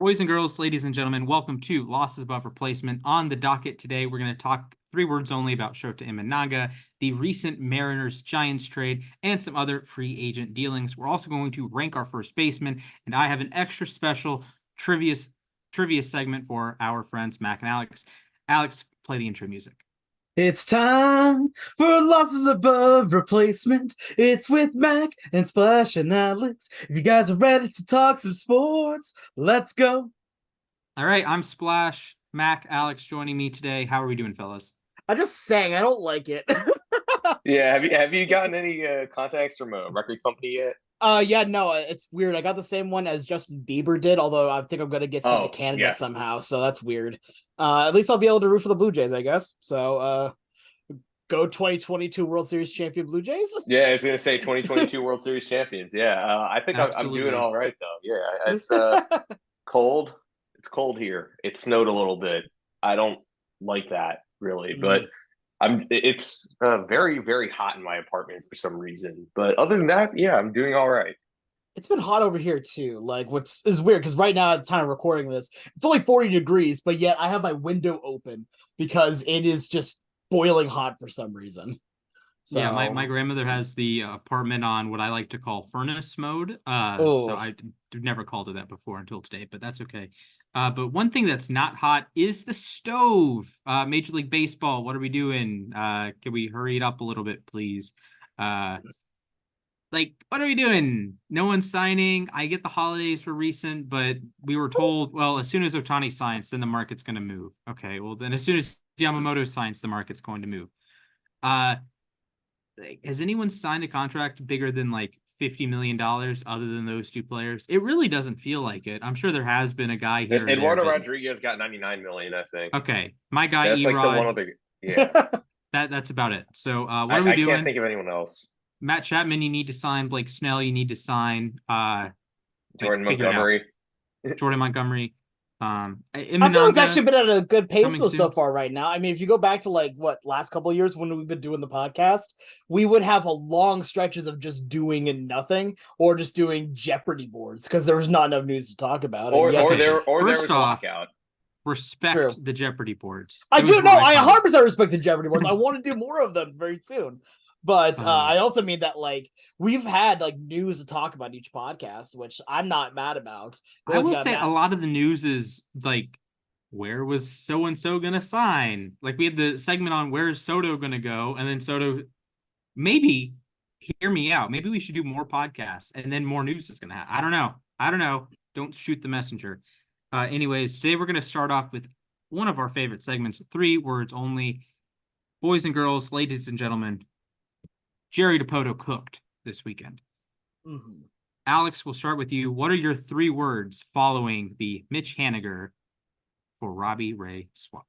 Boys and girls, ladies and gentlemen, welcome to Losses Above Replacement. On the docket today, we're going to talk three words only about Shota Imanaga, the recent Mariners-Giants trade, and some other free agent dealings. We're also going to rank our first baseman, and I have an extra special trivia segment for our friends, Mac and Alex. Alex, play the intro music. It's time for Losses Above Replacement. It's with Mac and Splash and Alex. If you guys are ready to talk some sports, let's go. All right, I'm Splash. Mac, Alex joining me today. How are we doing, fellas? I just sang. I don't like it. Yeah, have you gotten any contacts from a record company yet? Yeah, no, it's weird. I got the same one as Justin Bieber did, although I think I'm gonna get sent to Oh, Canada yes. somehow, so that's weird. At least I'll be able to root for the Blue Jays, I guess. So, go 2022 World Series champion Blue Jays. Yeah, I was gonna say 2022 World Series champions. Yeah, I think I'm doing Absolutely. all right though. Yeah, it's cold. It's cold here. It snowed a little bit. I don't like that really, but it's very very hot in my apartment for some reason. But other than that, yeah, I'm doing all right. It's been hot over here too. Like, what's is weird because right now at the time of recording this, it's only 40 degrees, but yet I have my window open because it is just boiling hot for some reason. Yeah, my, So, my grandmother has the apartment on what I like to call furnace mode. So oh, I've never called it that before until today, but that's okay. But one thing that's not hot is the stove. Major League Baseball, what are we doing? Can we hurry it up a little bit, please? Uh, what are we doing? No one's signing. I get the holidays were recent, but we were told, well, as soon as Otani signs, then the market's going to move. Okay, well, then as soon as Yamamoto signs, the market's going to move. Has anyone signed a contract bigger than like $50 million other than those two players? It really doesn't feel like it. I'm sure there has been a guy here or there, Eduardo but Rodriguez got 99 million, I think. okay. My guy That's like the one of Erod, the yeah. that's about it. So what are we I can't doing? think of anyone else. Matt Chapman, you need to sign. Blake Snell, you need to sign. Jordan Figure it out. Montgomery. Jordan Montgomery. I feel it's Imanaga actually been at a good pace coming though so soon. far right now. I mean, if you go back to like what last couple of years when we've been doing the podcast, we would have a long stretches of just doing and nothing, or just doing Jeopardy boards because there was not enough news to talk about. And Or yet, or Okay, there first was off, lockout. respect true. the Jeopardy boards. I Those do were know. I iconic. 100% respect the Jeopardy boards. I want to do more of them very soon. But Uh, I also mean that like we've had like news to talk about each podcast, which I'm not mad about. The I only will thing I'm say a mad. lot of the news is like, where was so and so gonna sign? Like we had the segment on where's Soto gonna go, and then Soto maybe hear me out. Maybe we should do more podcasts, and then more news is gonna happen. I don't know. I don't know. Don't shoot the messenger. Anyways, today we're gonna start off with one of our favorite segments, three words only. Boys and girls, ladies and gentlemen, Jerry DePoto cooked this weekend. Mhm. Alex, we'll start with you. What are your three words following the Mitch Haniger for Robbie Ray swap?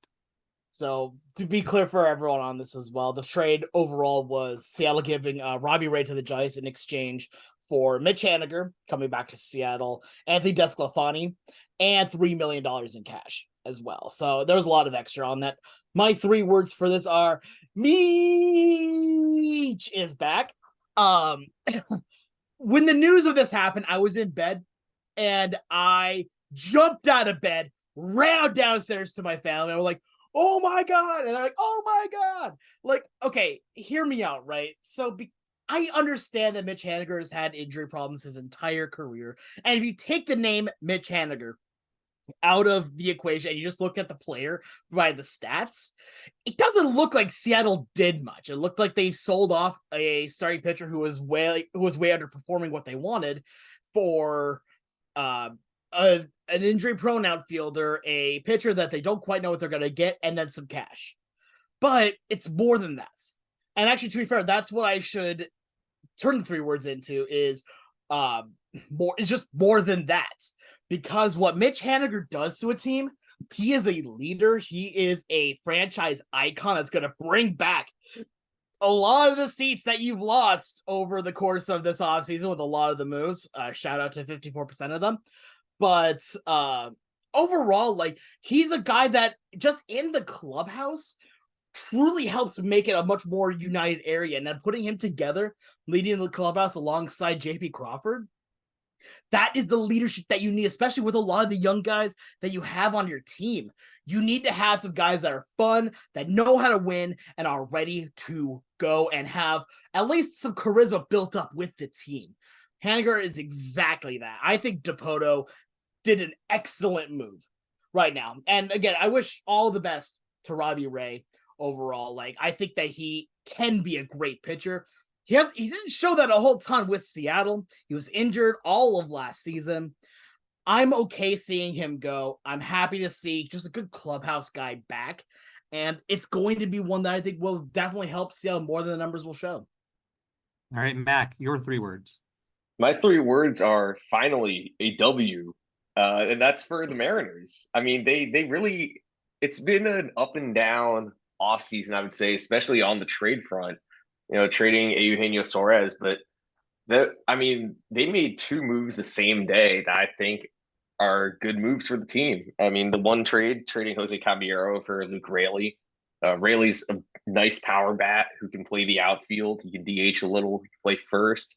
So to be clear for everyone on this as well, the trade overall was Seattle giving Robbie Ray to the Giants in exchange for Mitch Haniger coming back to Seattle, Anthony Desclafani, and $3 million in cash as well. So there's a lot of extra on that. My three words for this are Meech is back. Um, when the news of this happened, I was in bed and I jumped out of bed, ran downstairs to my family. I was like, oh my God. And they're like, oh my God. Like, okay, hear me out, right? So I understand that Mitch Haniger has had injury problems his entire career. And if you take the name Mitch Haniger out of the equation and you just look at the player by the stats, it doesn't look like Seattle did much. It looked like they sold off a starting pitcher who was way underperforming what they wanted for uh, an injury prone outfielder, a pitcher that they don't quite know what they're going to get, and then some cash. But it's more than that. And actually, to be fair, that's what I should turn the three words into is more. It's just more than that. Because what Mitch Haniger does to a team, he is a leader. He is a franchise icon that's going to bring back a lot of the seats that you've lost over the course of this offseason with a lot of the moves. Shout out to 54% of them. But overall, like he's a guy that just in the clubhouse truly helps make it a much more united area. And then putting him together, leading the clubhouse alongside JP Crawford, That is the leadership that you need, especially with a lot of the young guys that you have on your team. You need to have some guys that are fun, that know how to win, and are ready to go and have at least some charisma built up with the team. Haniger is exactly that. I think Dipoto did an excellent move right now. And again, I wish all the best to Robbie Ray overall. Like, I think that he can be a great pitcher. He didn't show that a whole ton with Seattle. He was injured all of last season. I'm okay seeing him go. I'm happy to see just a good clubhouse guy back. And it's going to be one that I think will definitely help Seattle more than the numbers will show. All right, Mac, your 3 words. My 3 words are finally a W, and that's for the Mariners. I mean, they really, it's been an up and down offseason, I would say, especially on the trade front. Trading Eugenio Suarez, but I mean, they made 2 moves the same day that I think are good moves for the team. I mean, the one trade, trading Jose Caballero for Luke Raley. Raley's a nice power bat who can play the outfield. He can DH a little, play first.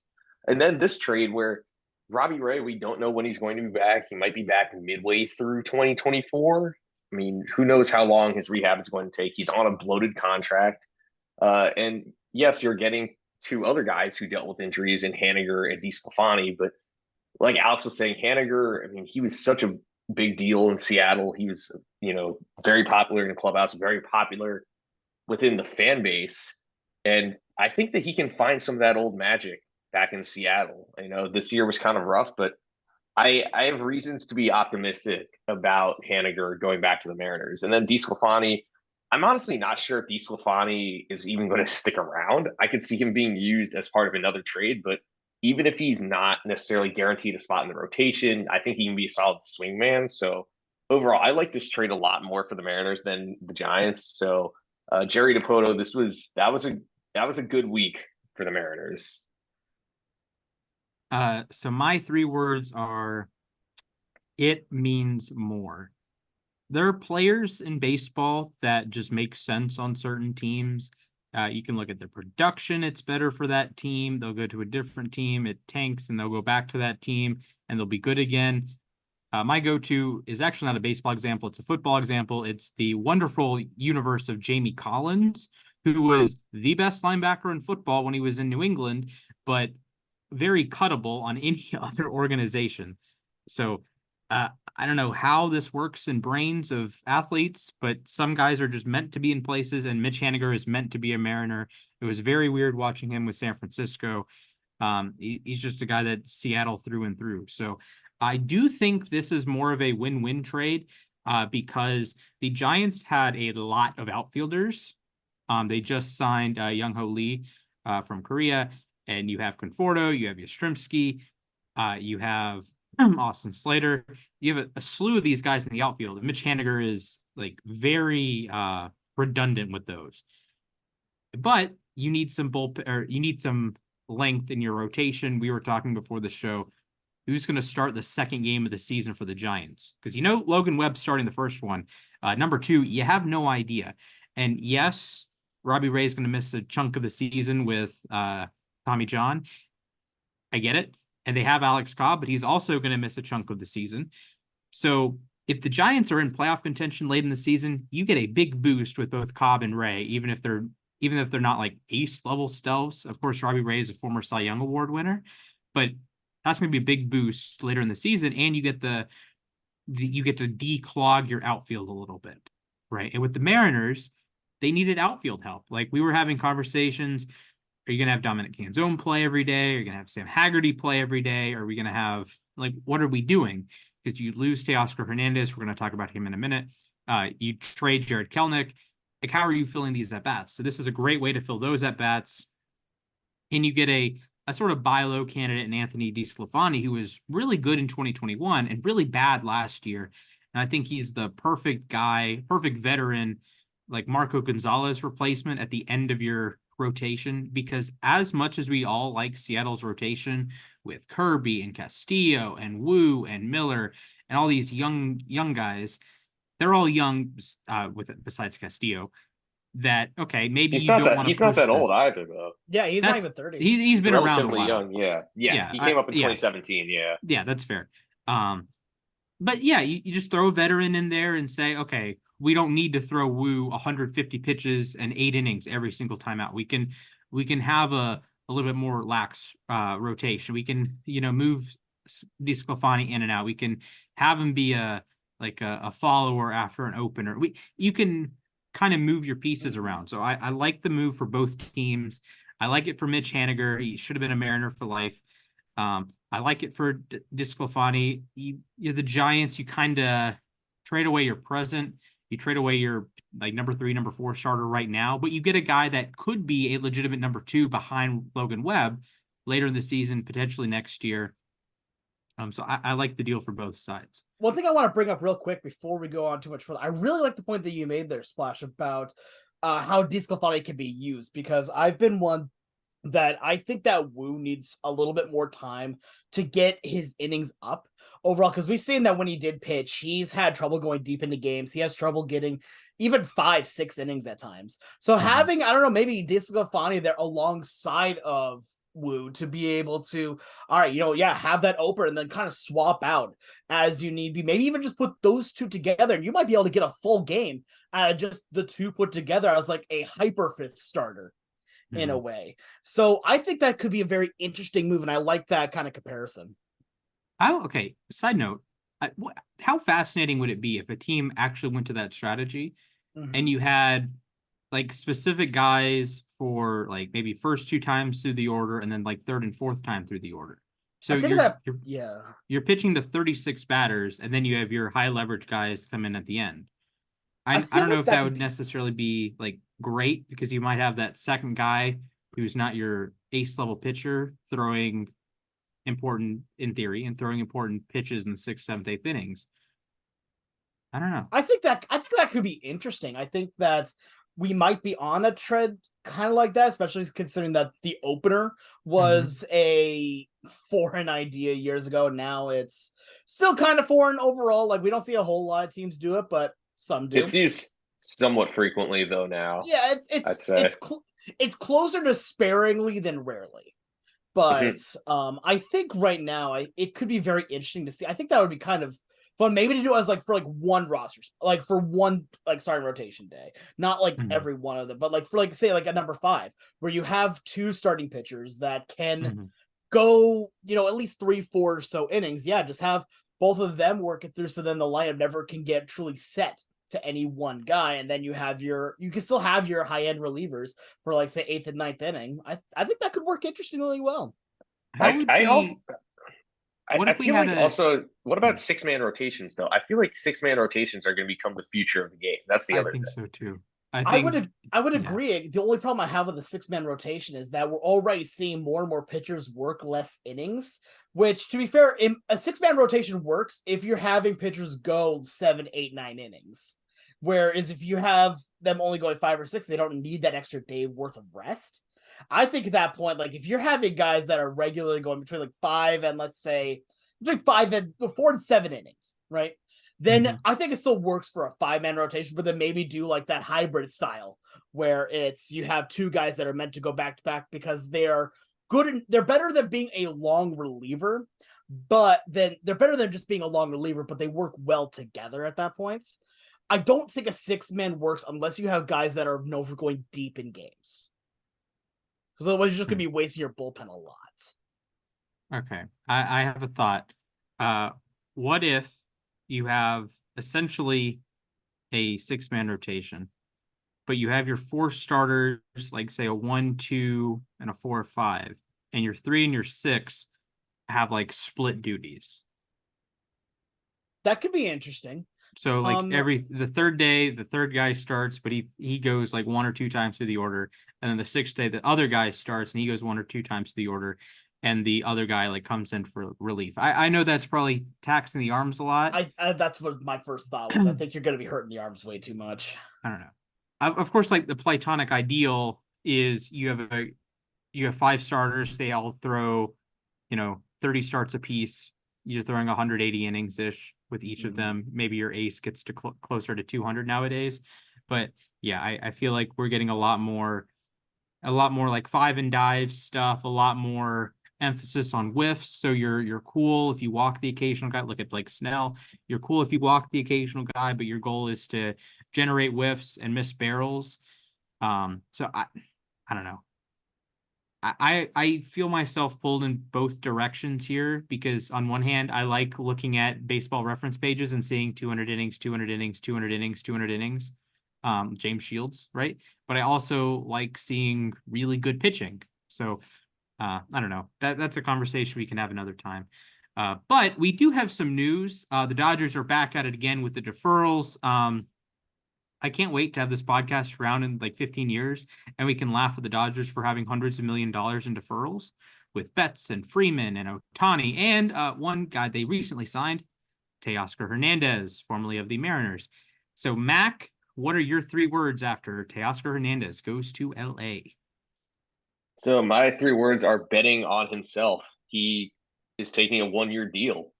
And then this trade where Robbie Ray, we don't know when he's going to be back. He might be back midway through 2024. I mean, who knows how long his rehab is going to take. He's on a bloated contract. And yes, you're getting 2 other guys who dealt with injuries in Haniger and DeSclafani, but like Alex was saying, Haniger, I mean, he was such a big deal in Seattle. He was, very popular in the clubhouse, very popular within the fan base. And I think that he can find some of that old magic back in Seattle. This year was kind of rough, but I have reasons to be optimistic about Haniger going back to the Mariners. And then DeSclafani, I'm honestly not sure if DeSclafani is even going to stick around. I could see him being used as part of another trade, but even if he's not necessarily guaranteed a spot in the rotation, I think he can be a solid swingman. So overall, I like this trade a lot more for the Mariners than the Giants. So Jerry Dipoto, that was a good week for the Mariners. So my 3 words are, it means more. There are players in baseball that just make sense on certain teams. You can look at the production. It's better for that team. They'll go to a different team. It tanks and they'll go back to that team and they'll be good again. My go-to is actually not a baseball example. It's a football example. It's the wonderful universe of Jamie Collins, who was the best linebacker in football when he was in New England, but very cuttable on any other organization. So I don't know how this works in brains of athletes, but some guys are just meant to be in places, and Mitch Haniger is meant to be a Mariner. It was very weird watching him with San Francisco. He's just a guy that Seattle through and through. So I do think this is more of a win-win trade because the Giants had a lot of outfielders. They just signed Young-Ho Lee from Korea, and you have Conforto, you have Yastrzemski, you have Austin Slater. You have a slew of these guys in the outfield. And Mitch Haniger is like very redundant with those. But you need some you need some length in your rotation. We were talking before the show, who's going to start the second game of the season for the Giants? Because Logan Webb starting the first one. Number 2, you have no idea. And yes, Robbie Ray is going to miss a chunk of the season with Tommy John. I get it. And they have Alex Cobb, but he's also going to miss a chunk of the season. So if the Giants are in playoff contention late in the season, you get a big boost with both Cobb and Ray, even if they're not like ace level stealths. Of course, Robbie Ray is a former Cy Young Award winner, but that's going to be a big boost later in the season, and you get you get to declog your outfield a little bit, right? And with the Mariners, they needed outfield help. Like we were having conversations. Are you going to have Dominic Canzone play every day? Are you going to have Sam Haggerty play every day? Are we going to have, what are we doing? Because you lose Teoscar Hernandez. We're going to talk about him in a minute. You trade Jared Kelnick. Like, how are you filling these at-bats? So this is a great way to fill those at-bats. And you get a sort of buy low candidate in Anthony DeSclafani, who was really good in 2021 and really bad last year. And I think he's the perfect guy, perfect veteran, like Marco Gonzalez replacement at the end of your rotation, because as much as we all like Seattle's rotation with Kirby and Castillo and Wu and Miller and all these young guys, they're all young besides Castillo. that, okay, maybe you don't want to He's not push that them. old either, though. Yeah, he's not That's even 30. he's been around a Relatively while. young, yeah. Yeah, Yeah, he came up in yeah, 2017, yeah. yeah, that's fair. But yeah, you just throw a veteran in there and say, okay, we don't need to throw Wu 150 pitches and 8 innings every single time out. We can have a little bit more lax rotation. We can, move DeSclafani in and out. We can have him be a follower after an opener. You can kind of move your pieces around. So I like the move for both teams. I like it for Mitch Haniger. He should have been a Mariner for life. I like it for DeSclafani. You're the Giants. You kind of trade away your present. You trade away your like number 3, number 4 starter right now, but you get a guy that could be a legitimate number 2 behind Logan Webb later in the season, potentially next year. So I like the deal for both sides. One thing I want to bring up real quick before we go on too much further, I really like the point that you made there, Splash, about how DeSclafani can be used, because I've been one that I think that Wu needs a little bit more time to get his innings up overall, because we've seen that when he did pitch, he's had trouble going deep into games. He has trouble getting even 5-6 innings at times. So having, I don't know, maybe DeSclafani there alongside of Wu to be able to, all right, have that opener and then kind of swap out as you need be. Maybe even just put those two together and you might be able to get a full game just the two put together as like a hyper fifth starter in a way. So I think that could be a very interesting move, and I like that kind of comparison. Okay, side note, how fascinating would it be if a team actually went to that strategy and you had like specific guys for like maybe first 2 times through the order and then like third and fourth time through the order. So you're pitching to 36 batters and then you have your high leverage guys come in at the end. I don't know if that would necessarily be like great, because you might have that second guy who's not your ace level pitcher throwing important pitches in the 6th, 7th, 8th innings. I don't know. I think that could be interesting. I think that we might be on a trend kind of like that, especially considering that the opener was a foreign idea years ago. Now it's still kind of foreign overall. Like we don't see a whole lot of teams do it, but some do. It's used somewhat frequently though now. Yeah, it's closer to sparingly than rarely. But I think right now it could be very interesting to see. I think that would be kind of fun, maybe to do as like for like one roster, like for one like starting rotation day, not like every one of them, but like for like say like a number 5 where you have 2 starting pitchers that can go, at least 3-4 or so innings. Yeah, just have both of them work it through, so then the lineup never can get truly set to any one guy, and then you can still have your high end relievers for like say 8th and 9th inning. I think that could work interestingly well. What about 6-man rotations though? I feel like 6-man rotations are going to become the future of the game. That's the other thing. I think so too. I would agree. The only problem I have with the 6-man rotation is that we're already seeing more and more pitchers work less innings, which, to be fair, a 6-man rotation works if you're having pitchers go 7, 8, 9 innings. Whereas if you have them only going 5 or 6, they don't need that extra day worth of rest. I think at that point, like if you're having guys that are regularly going between like 5 and let's say between 4 and 7 innings, right? Then I think it still works for a 5-man rotation, but then maybe do like that hybrid style where you have 2 guys that are meant to go back to back because they're good and they're better than being a long reliever, but then they're better than just being a long reliever, but they work well together at that point. I don't think a 6-man works unless you have guys that are known for going deep in games. Because otherwise you're just going to be wasting your bullpen a lot. Okay. I have a thought. What if you have essentially a 6-man rotation, but you have your 4 starters, like say a 1, 2, and a 4, 5, and your 3 and your 6 have like split duties? That could be interesting. So like the third day, the third guy starts, but he goes like 1 or 2 times through the order, and then the 6th day, the other guy starts and he goes 1 or 2 times through the order, and the other guy like comes in for relief. I know that's probably taxing the arms a lot. That's what my first thought was. I think you're going to be hurting the arms way too much. I don't know. Of course, like the platonic ideal is you have 5 starters. They all throw, 30 starts apiece. You're throwing 180 innings ish with each of them. Maybe your ace gets to closer to 200 nowadays, but Yeah, I feel like we're getting a lot more like five and dive stuff, a lot more emphasis on whiffs. So you're cool if you walk the occasional guy. Look at Blake Snell. You're cool if you walk the occasional guy, but your goal is to generate whiffs and miss barrels. So I don't know. I feel myself pulled in both directions here because on one hand, I like looking at baseball reference pages and seeing 200 innings, 200 innings, 200 innings, 200 innings. James Shields, right? But I also like seeing really good pitching. So I don't know. That's a conversation we can have another time. But we do have some news. The Dodgers are back at it again with the deferrals. I can't wait to have this podcast around in like 15 years and we can laugh at the Dodgers for having hundreds of $1 million in deferrals with Betts and Freeman and Ohtani and one guy they recently signed, Teoscar Hernandez, formerly of the Mariners. So, Mac, what are your 3 words after Teoscar Hernandez goes to LA? So my 3 words are betting on himself. He is taking a 1-year deal,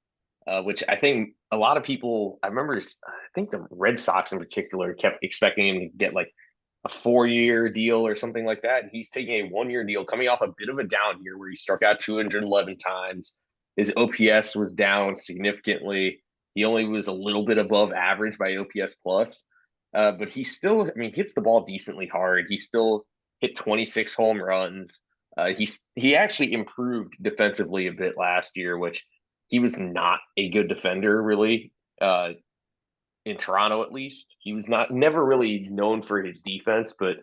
which I think a lot of people, I remember, I think the Red Sox in particular kept expecting him to get like a 4-year deal or something like that. He's taking a 1-year deal coming off a bit of a down year where he struck out 211 times. His OPS was down significantly. He only was a little bit above average by OPS plus. But he still, I mean, hits the ball decently hard. He still hit 26 home runs. He actually improved defensively a bit last year, which he was not a good defender really. In Toronto, at least, he was never really known for his defense. But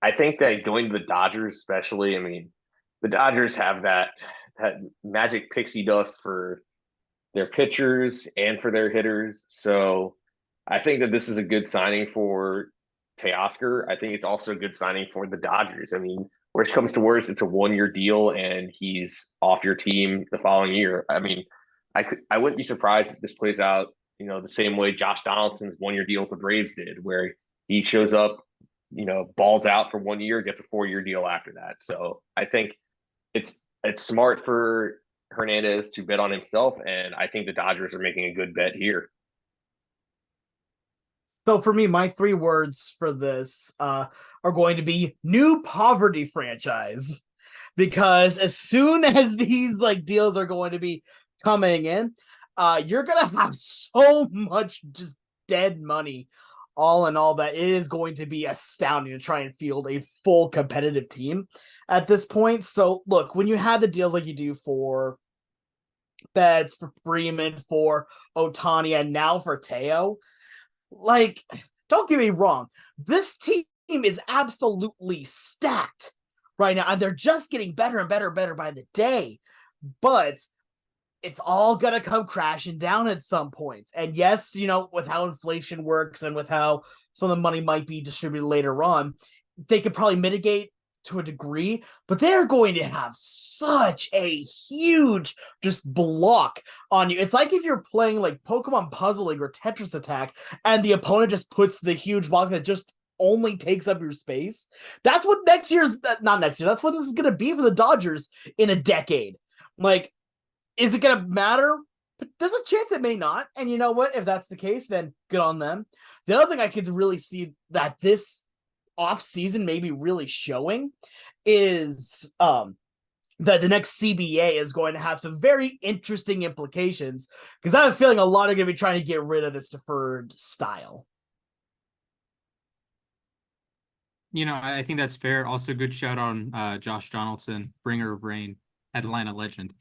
I think that going to the Dodgers, especially, I mean, the Dodgers have that magic pixie dust for their pitchers and for their hitters. So I think that this is a good signing for Teoscar. I think it's also a good signing for the Dodgers. I mean, worst comes to worst, it's a 1-year deal and he's off your team the following year. I mean, I wouldn't be surprised if this plays out, the same way Josh Donaldson's 1-year deal with the Braves did, where he shows up, balls out for 1 year, gets a 4-year deal after that. So I think it's smart for Hernandez to bet on himself, and I think the Dodgers are making a good bet here. So for me, my 3 words for this are going to be new poverty franchise, because as soon as these like deals are going to be coming in, you're gonna have so much just dead money, all in all, that it is going to be astounding to try and field a full competitive team at this point. So look, when you have the deals like you do for Betts, for Freeman, for Ohtani, and now for Teo, like, don't get me wrong, this team is absolutely stacked right now, and they're just getting better and better by the day. But it's all gonna come crashing down at some points. And yes, with how inflation works and with how some of the money might be distributed later on, they could probably mitigate to a degree, but they're going to have such a huge just block on you. It's like if you're playing like Pokemon Puzzle League or Tetris Attack and the opponent just puts the huge block that just only takes up your space. That's what not next year. That's what this is going to be for the Dodgers in a decade. Like, is it going to matter? But there's a chance it may not. And you know what? If that's the case, then good on them. The other thing I could really see that this off-season may be really showing is that the next CBA is going to have some very interesting implications, because I have a feeling a lot are going to be trying to get rid of this deferred style. I think that's fair. Also, good shout on Josh Donaldson, bringer of rain, Atlanta legend.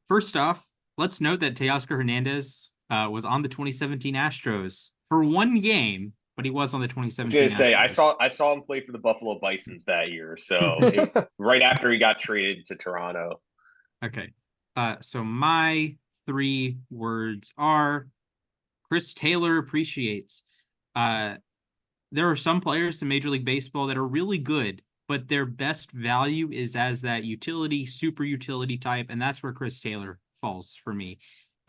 First off, let's note that Teoscar Hernandez was on the 2017 Astros for 1 game, but he was on the 2017. I was gonna say, Astros. I saw him play for the Buffalo Bisons that year, so right after he got traded to Toronto. Okay, so my 3 words are Chris Taylor appreciates. There are some players in Major League Baseball that are really good, but their best value is as that utility, super utility type, and that's where Chris Taylor falls for me.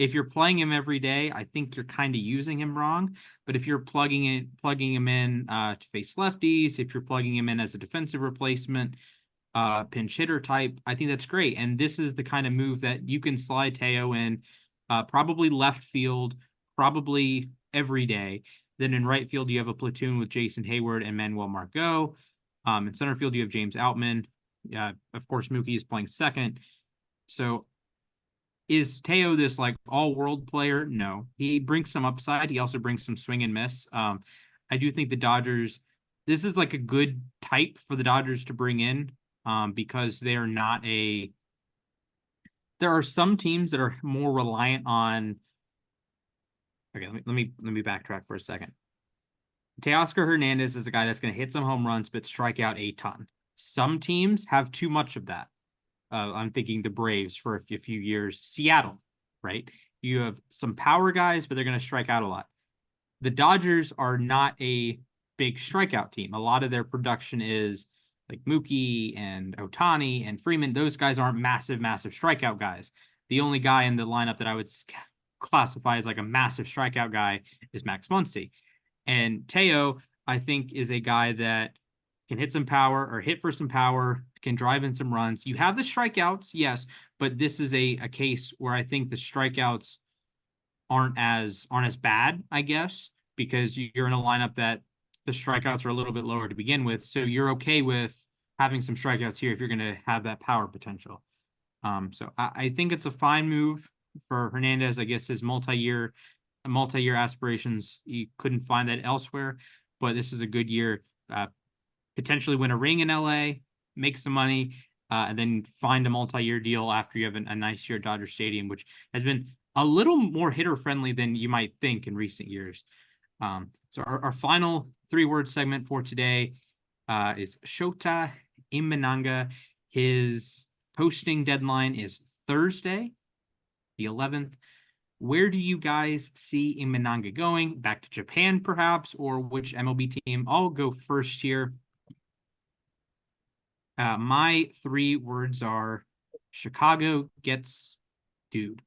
If you're playing him every day, I think you're kind of using him wrong. But if you're plugging him in to face lefties, if you're plugging him in as a defensive replacement, pinch hitter type, I think that's great. And this is the kind of move that you can slide Teo in, probably left field, probably every day. Then in right field, you have a platoon with Jason Hayward and Manuel Margot. In center field, you have James Outman. Of course, Mookie is playing second. So is Teo this like all-world player? No. He brings some upside. He also brings some swing and miss. I do think the Dodgers, this is like a good type for the Dodgers to bring in because they're not there are some teams that are more reliant on. Okay, let me backtrack for a second. Teoscar Hernandez is a guy that's going to hit some home runs but strike out a ton. Some teams have too much of that. I'm thinking the Braves for a few years. Seattle, right? You have some power guys, but they're going to strike out a lot. The Dodgers are not a big strikeout team. A lot of their production is like Mookie and Ohtani and Freeman. Those guys aren't massive strikeout guys. The only guy in the lineup that I would classify as like a massive strikeout guy is Max Muncy. And Teo, I think, is a guy that can hit some power or hit for some power, can drive in some runs. You have the strikeouts, yes, but this is a case where I think the strikeouts aren't as bad, I guess, because you're in a lineup that the strikeouts are a little bit lower to begin with. So you're okay with having some strikeouts here if you're going to have that power potential. So I think it's a fine move for Hernandez. I guess his multi-year aspirations, you couldn't find that elsewhere, but this is a good year. Potentially win a ring in LA, make some money, and then find a multi-year deal after you have a nice year at Dodger Stadium, which has been a little more hitter friendly than you might think in recent years. So our final 3-word segment for today is Shota Imanaga. His posting deadline is Thursday, the 11th. Where do you guys see Imanaga going? Back to Japan, perhaps, or which MLB team? I'll go first here. My 3 words are Chicago gets dude.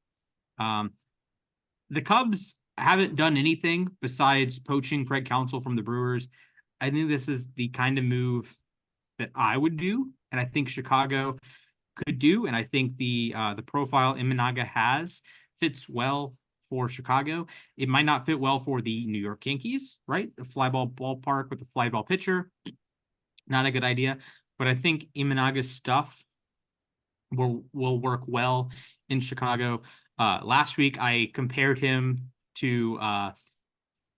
The Cubs haven't done anything besides poaching Craig Counsell from the Brewers. I think this is the kind of move that I would do, and I think Chicago could do, and I think the profile Imanaga has fits well for Chicago. It might not fit well for the New York Yankees, right? A flyball ballpark with a flyball pitcher, not a good idea. But I think Imanaga's stuff will work well in Chicago. Last week, I compared him to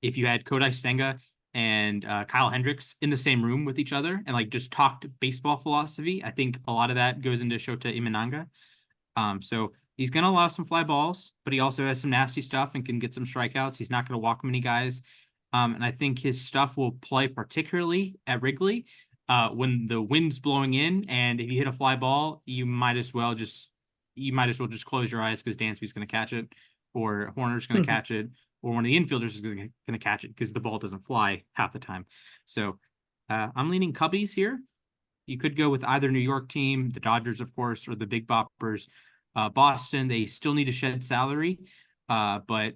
if you had Kodai Senga and Kyle Hendricks in the same room with each other and like just talked baseball philosophy. I think a lot of that goes into Shota Imanaga. So he's going to allow some fly balls, but he also has some nasty stuff and can get some strikeouts. He's not going to walk many guys. And I think his stuff will play particularly at Wrigley when the wind's blowing in. And if you hit a fly ball, you might as well just close your eyes because Dansby's going to catch it, or Horner's going to catch it, or one of the infielders is going to catch it because the ball doesn't fly half the time. So I'm leaning Cubbies here. You could go with either New York team, the Dodgers, of course, or the Big Boppers. Boston, they still need to shed salary, but I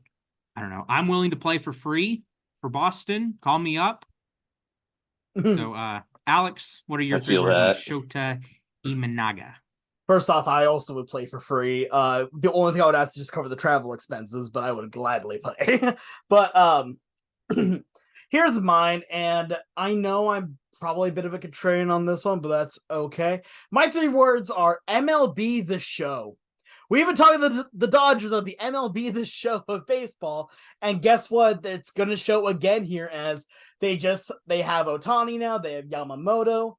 don't know. I'm willing to play for free for Boston. Call me up. So, Alex, what are your 3 words on Shota Imanaga? First off, I also would play for free. The only thing I would ask is just cover the travel expenses, but I would gladly play. But here's mine, and I know I'm probably a bit of a contrarian on this one, but that's okay. My 3 words are MLB The Show. We've been talking to the Dodgers of the MLB The Show of baseball, and guess what? It's going to show again here as they have Ohtani now, they have Yamamoto.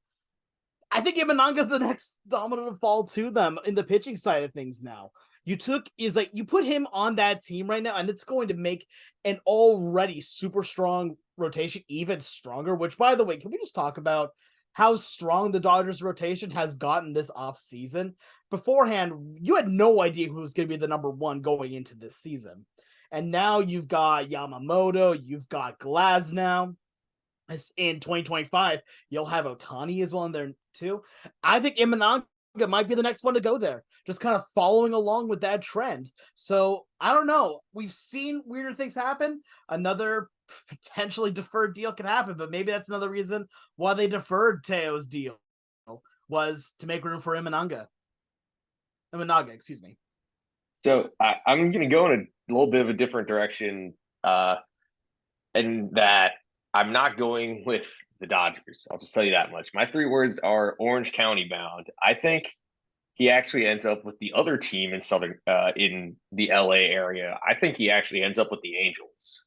I think Imanaga's the next domino to fall to them in the pitching side of things now. You put him on that team right now, and it's going to make an already super strong rotation even stronger, which, by the way, can we just talk about how strong the Dodgers rotation has gotten this offseason? Beforehand, you had no idea who was going to be the number 1 going into this season. And now you've got Yamamoto, you've got Glasnow. In 2025, you'll have Ohtani as well in there too. I think Imanaga might be the next one to go there, just kind of following along with that trend. So I don't know. We've seen weirder things happen. Another potentially deferred deal can happen, but maybe that's another reason why they deferred Teo's deal, was to make room for Imanaga, excuse me. So I'm going to go in a little bit of a different direction. and that I'm not going with the Dodgers. I'll just tell you that much. My three words are Orange County bound. I think he actually ends up with the other team in the LA area. I think he actually ends up with the Angels.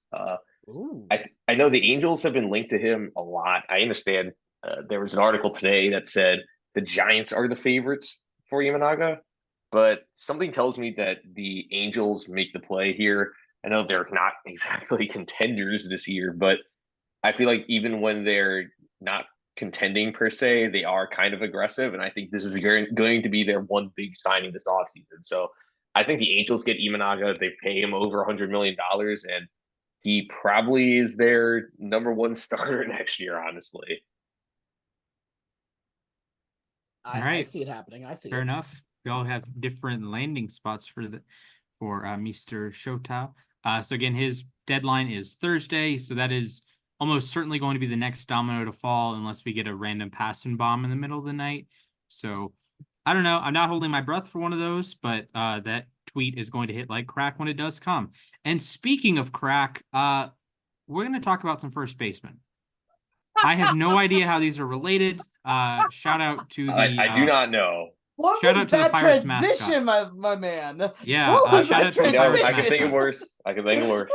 Ooh. I know the Angels have been linked to him a lot. I understand there was an article today that said the Giants are the favorites for Imanaga, but something tells me that the Angels make the play here. I know they're not exactly contenders this year, but I feel like even when they're not contending per se, they are kind of aggressive. And I think this is going to be their one big signing this offseason. So I think the Angels get Imanaga. They pay him over $100 million, and he probably is their number one starter next year, honestly. All I right. see it happening. I see Fair it. enough. We all have different landing spots for Mr. Shota. So again, his deadline is Thursday, so that is almost certainly going to be the next domino to fall unless we get a random passing bomb in the middle of the night. So I don't know. I'm not holding my breath for one of those, but that tweet is going to hit like crack when it does come. And speaking of crack, we're going to talk about some first basemen. I have no idea how these are related. Shout out to the I do not know. What shout was out to the that Pirates transition, mascot. my man? Yeah, What was shout that out to the You know, Pirates I can think of mascot. worse. I can think of worse.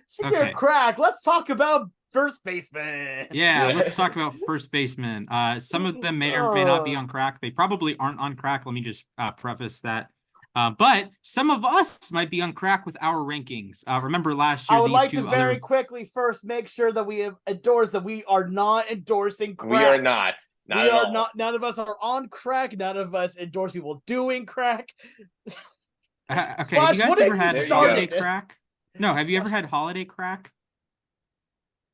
Speaking Okay. of crack, let's talk about first baseman. Yeah, Yeah. let's talk about first baseman. Some of them may or may not be on crack. They probably aren't on crack. Let me just preface that. But some of us might be on crack with our rankings. Remember last year, I would these like to two very other. quickly first make sure that we endorse that we are not endorsing crack. We are not. Not We at are all. not. None of us are on crack. None of us endorse people doing crack. Okay, have Splash, you guys what ever have you had There you holiday started? crack? No, have you ever Splash. had holiday crack?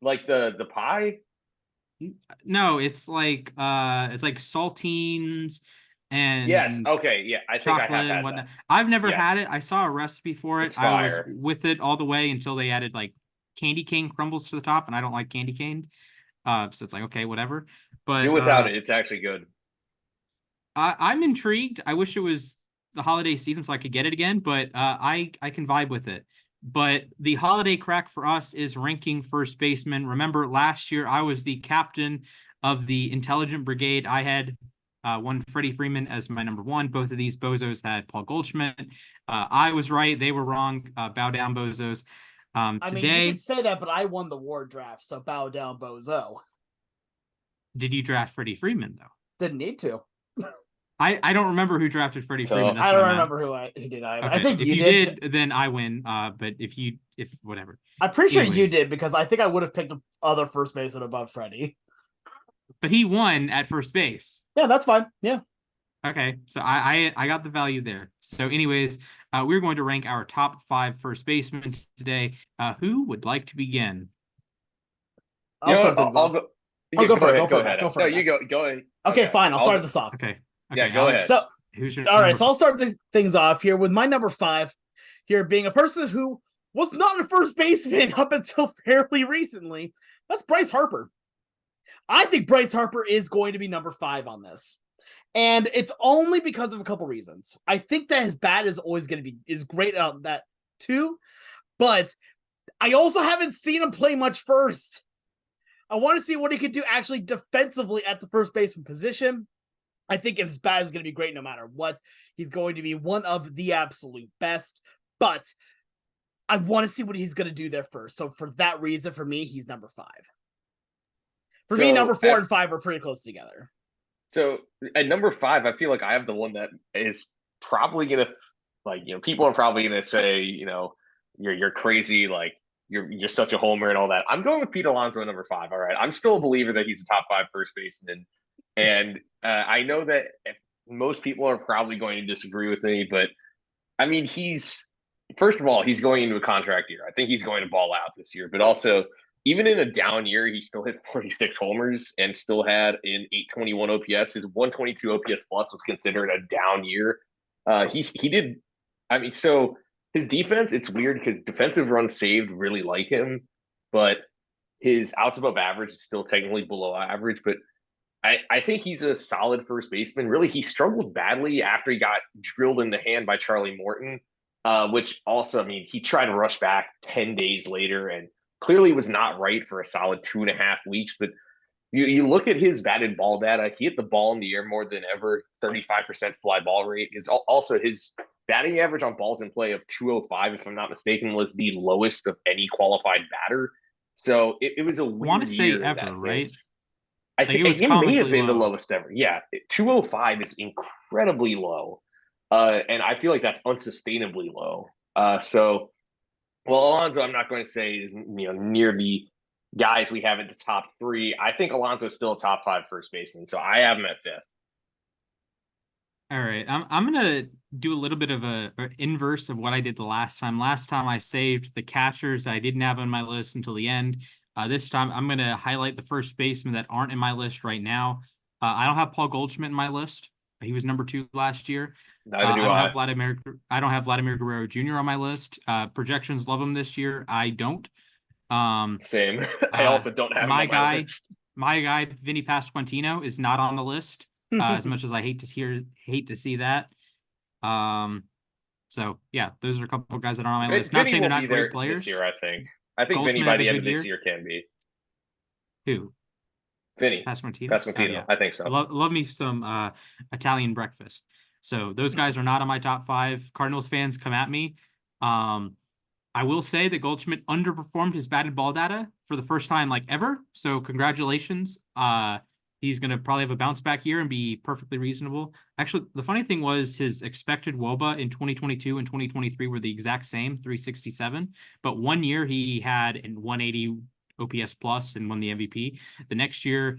Like the pie? No, it's like saltines Yes. and Okay. Yeah. I think I have chocolate and had that. whatnot. I've never had Yes. it. I saw a recipe for it. It's I was fire. with it all the way until they added like candy cane crumbles to the top, and I don't like candy cane. So it's like okay, whatever. Do But without it. It's actually good. I'm intrigued. I wish it was the holiday season so I could get it again, but I can vibe with it. But the holiday crack for us is ranking first baseman. Remember last year I was the captain of the intelligent brigade. I had one Freddie Freeman as my number one. Both of these bozos had Paul Goldschmidt. I was right. They were wrong. Bow down, bozos. I mean, you Today, could say that, but I won the war draft, so bow down, bozo. did you draft Freddie Freeman, though? Didn't need to. I don't remember who drafted Freddie Freeman. Tough. That's I what don't I'm at. remember who did either. I Okay, think if you did, then I win. But if whatever. I'm pretty sure you Anyways. did because I think I would have picked other first baseman above Freddie. But he won at first base. Yeah, that's fine. Yeah. Okay, so I got the value there. So, anyways, we're going to rank our top 5 first basemen today. Who would like to begin? I'll start things off. Go. Oh, Yeah, go for it. ahead. Go Go for it. ahead. Go for No, it. you go. Go ahead. Okay, fine. I'll start go. this off. Okay. Yeah, go Alex, ahead. So, who's your all right, number? so I'll start things off here with my number 5. Here being a person who was not a first baseman up until fairly recently. That's Bryce Harper. I think Bryce Harper is going to be number 5 on this. And it's only because of a couple reasons. I think that his bat is always going to be is great on that too, but I also haven't seen him play much first. I want to see what he could do actually defensively at the first baseman position. I think his bat is going to be great no matter what. He's going to be one of the absolute best, but I want to see what he's going to do there first. So for that reason, for me, he's number 5. For me, number 4 and 5 are pretty close together. So at number 5, I feel like I have the one that is probably gonna, like, people are probably gonna say, you're crazy, like you're such a homer and all that. I'm going with Pete Alonso at number 5. All right, I'm still a believer that he's a top 5 first baseman, and I know that most people are probably going to disagree with me, but I mean, first of all, he's going into a contract year. I think he's going to ball out this year, but also even in a down year, he still hit 46 homers and still had an 821 OPS. His 122 OPS plus was considered a down year. He did. I mean, so his defense, it's weird because defensive runs saved really like him, but his outs above average is still technically below average. But I think he's a solid first baseman. Really, he struggled badly after he got drilled in the hand by Charlie Morton, which also, I mean, he tried to rush back 10 days later and clearly was not right for a solid 2.5 weeks. But you look at his batted ball data, he hit the ball in the air more than ever, 35% fly ball rate. Also his batting average on balls in play of 205, if I'm not mistaken, was the lowest of any qualified batter. So it was a I want to weird say year in ever, that right? sense. I Like think it was it may have comically been the low. lowest ever. Yeah, 205 is incredibly low. And I feel like that's unsustainably low. So well, Alonso, I'm not going to say is near the guys we have at the top three. I think Alonso is still a top five first baseman, so I have him at fifth. All right, I'm gonna do a little bit of a inverse of what I did the last time. Last time I saved the catchers I didn't have on my list until the end. This time I'm gonna highlight the first basemen that aren't in my list right now. I don't have Paul Goldschmidt in my list. He was number 2 last year. Neither I do don't have I. Vladimir. I don't have Vladimir Guerrero Jr. on my list. Projections love him this year. I don't. Um, Same. I uh, also don't have him my on my guy, list. my guy, Vinny Pasquantino is not on the list. As much as I hate to see that. Um, so yeah, those are a couple of guys that are on my list. Not Vinny saying they're will be not great there this year, players. I think. I think Vinny Goldschmidt by had a the end good of this year. year can be. Who? Vinny Pasquantino? Oh Pasquantino, yeah. I think so. Love me some Italian breakfast. So those guys are not on my top 5. Cardinals fans come at me. Um, I will say that Goldschmidt underperformed his batted ball data for the first time like ever. So congratulations. He's going to probably have a bounce back year and be perfectly reasonable. Actually, the funny thing was his expected WOBA in 2022 and 2023 were the exact same, 367. But one year he had an 180 OPS plus and won the MVP. The next year,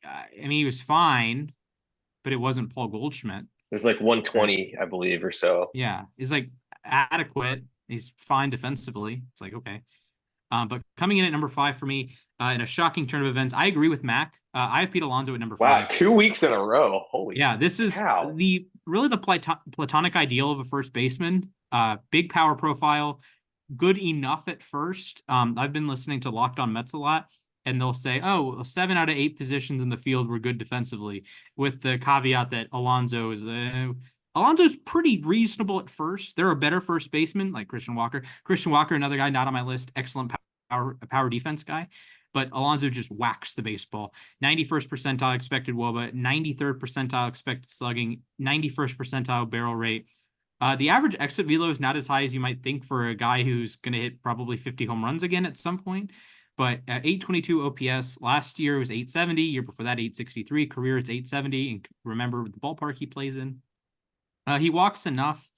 I mean, he was fine, but it wasn't Paul Goldschmidt. It was like Right? 120, I believe, or so. Yeah, he's like adequate. He's fine defensively. It's like okay. But coming in at number 5 for me in a shocking turn of events, I agree with Mac. I have Pete Alonso at number Wow, 5. 2 weeks in a row. Holy Yeah, this is cow. the really the platonic ideal of a first baseman. Big power profile, good enough at first. I've been listening to Locked On Mets a lot, and they'll say, "Oh, 7 out of 8 positions in the field were good defensively," with the caveat that Alonso's pretty reasonable at first. There are better first basemen like Christian Walker. Christian Walker, another guy not on my list, excellent power defense guy. But Alonso just whacks the baseball. 91st percentile expected WOBA, 93rd percentile expected slugging, 91st percentile barrel rate. The average exit velo is not as high as you might think for a guy who's going to hit probably 50 home runs again at some point. But 822 OPS last year was 870. Year before that, 863. Career it's 870. And remember the ballpark he plays in. He walks enough.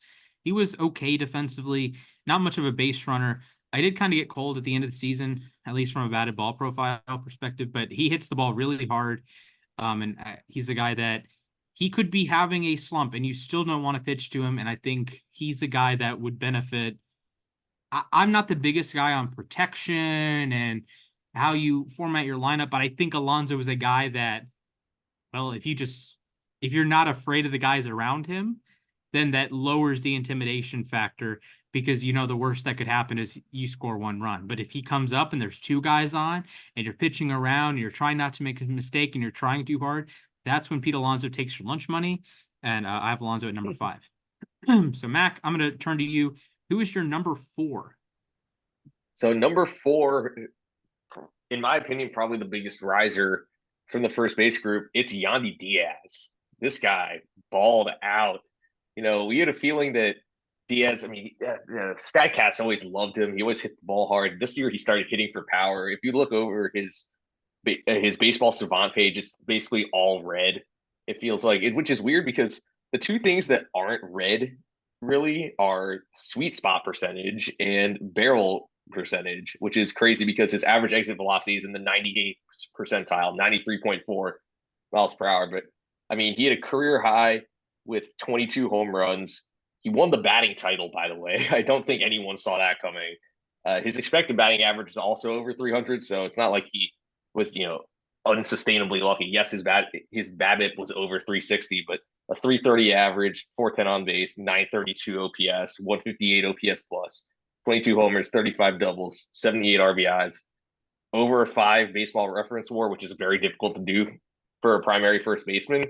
He was okay defensively. Not much of a base runner. I did kind of get cold at the end of the season, at least from a batted ball profile perspective. But he hits the ball really hard. And he's a guy that he could be having a slump and you still don't want to pitch to him. And I think he's a guy that would benefit. I'm not the biggest guy on protection and how you format your lineup, but I think Alonso is a guy that, well, if you're not afraid of the guys around him, then that lowers the intimidation factor because the worst that could happen is you score 1 run. But if he comes up and there's 2 guys on and you're pitching around and you're trying not to make a mistake and you're trying too hard, that's when Pete Alonso takes your lunch money. And I have Alonso at number 5. So Mac, I'm going to turn to you. Who is your number 4? So number 4, in my opinion, probably the biggest riser from the first base group. It's Yandy Diaz. This guy balled out. We had a feeling that Diaz, I mean, Statcast always loved him. He always hit the ball hard. This year, he started hitting for power. If you look over his baseball savant page, it's basically all red. It feels like it, which is weird because the two things that aren't red really are sweet spot percentage and barrel percentage, which is crazy because his average exit velocity is in the 98th percentile, 93.4 miles per hour. But I mean, he had a career high with 22 home runs. He won the batting title, by the way. I don't think anyone saw that coming. His expected batting average is also over 300, so it's not like he was, unsustainably lucky. Yes, his BABIP was over 360, but a 330 average, 410 on base, 932 OPS, 158 OPS plus, 22 homers, 35 doubles, 78 RBIs, over a 5 baseball reference WAR, which is very difficult to do for a primary first baseman.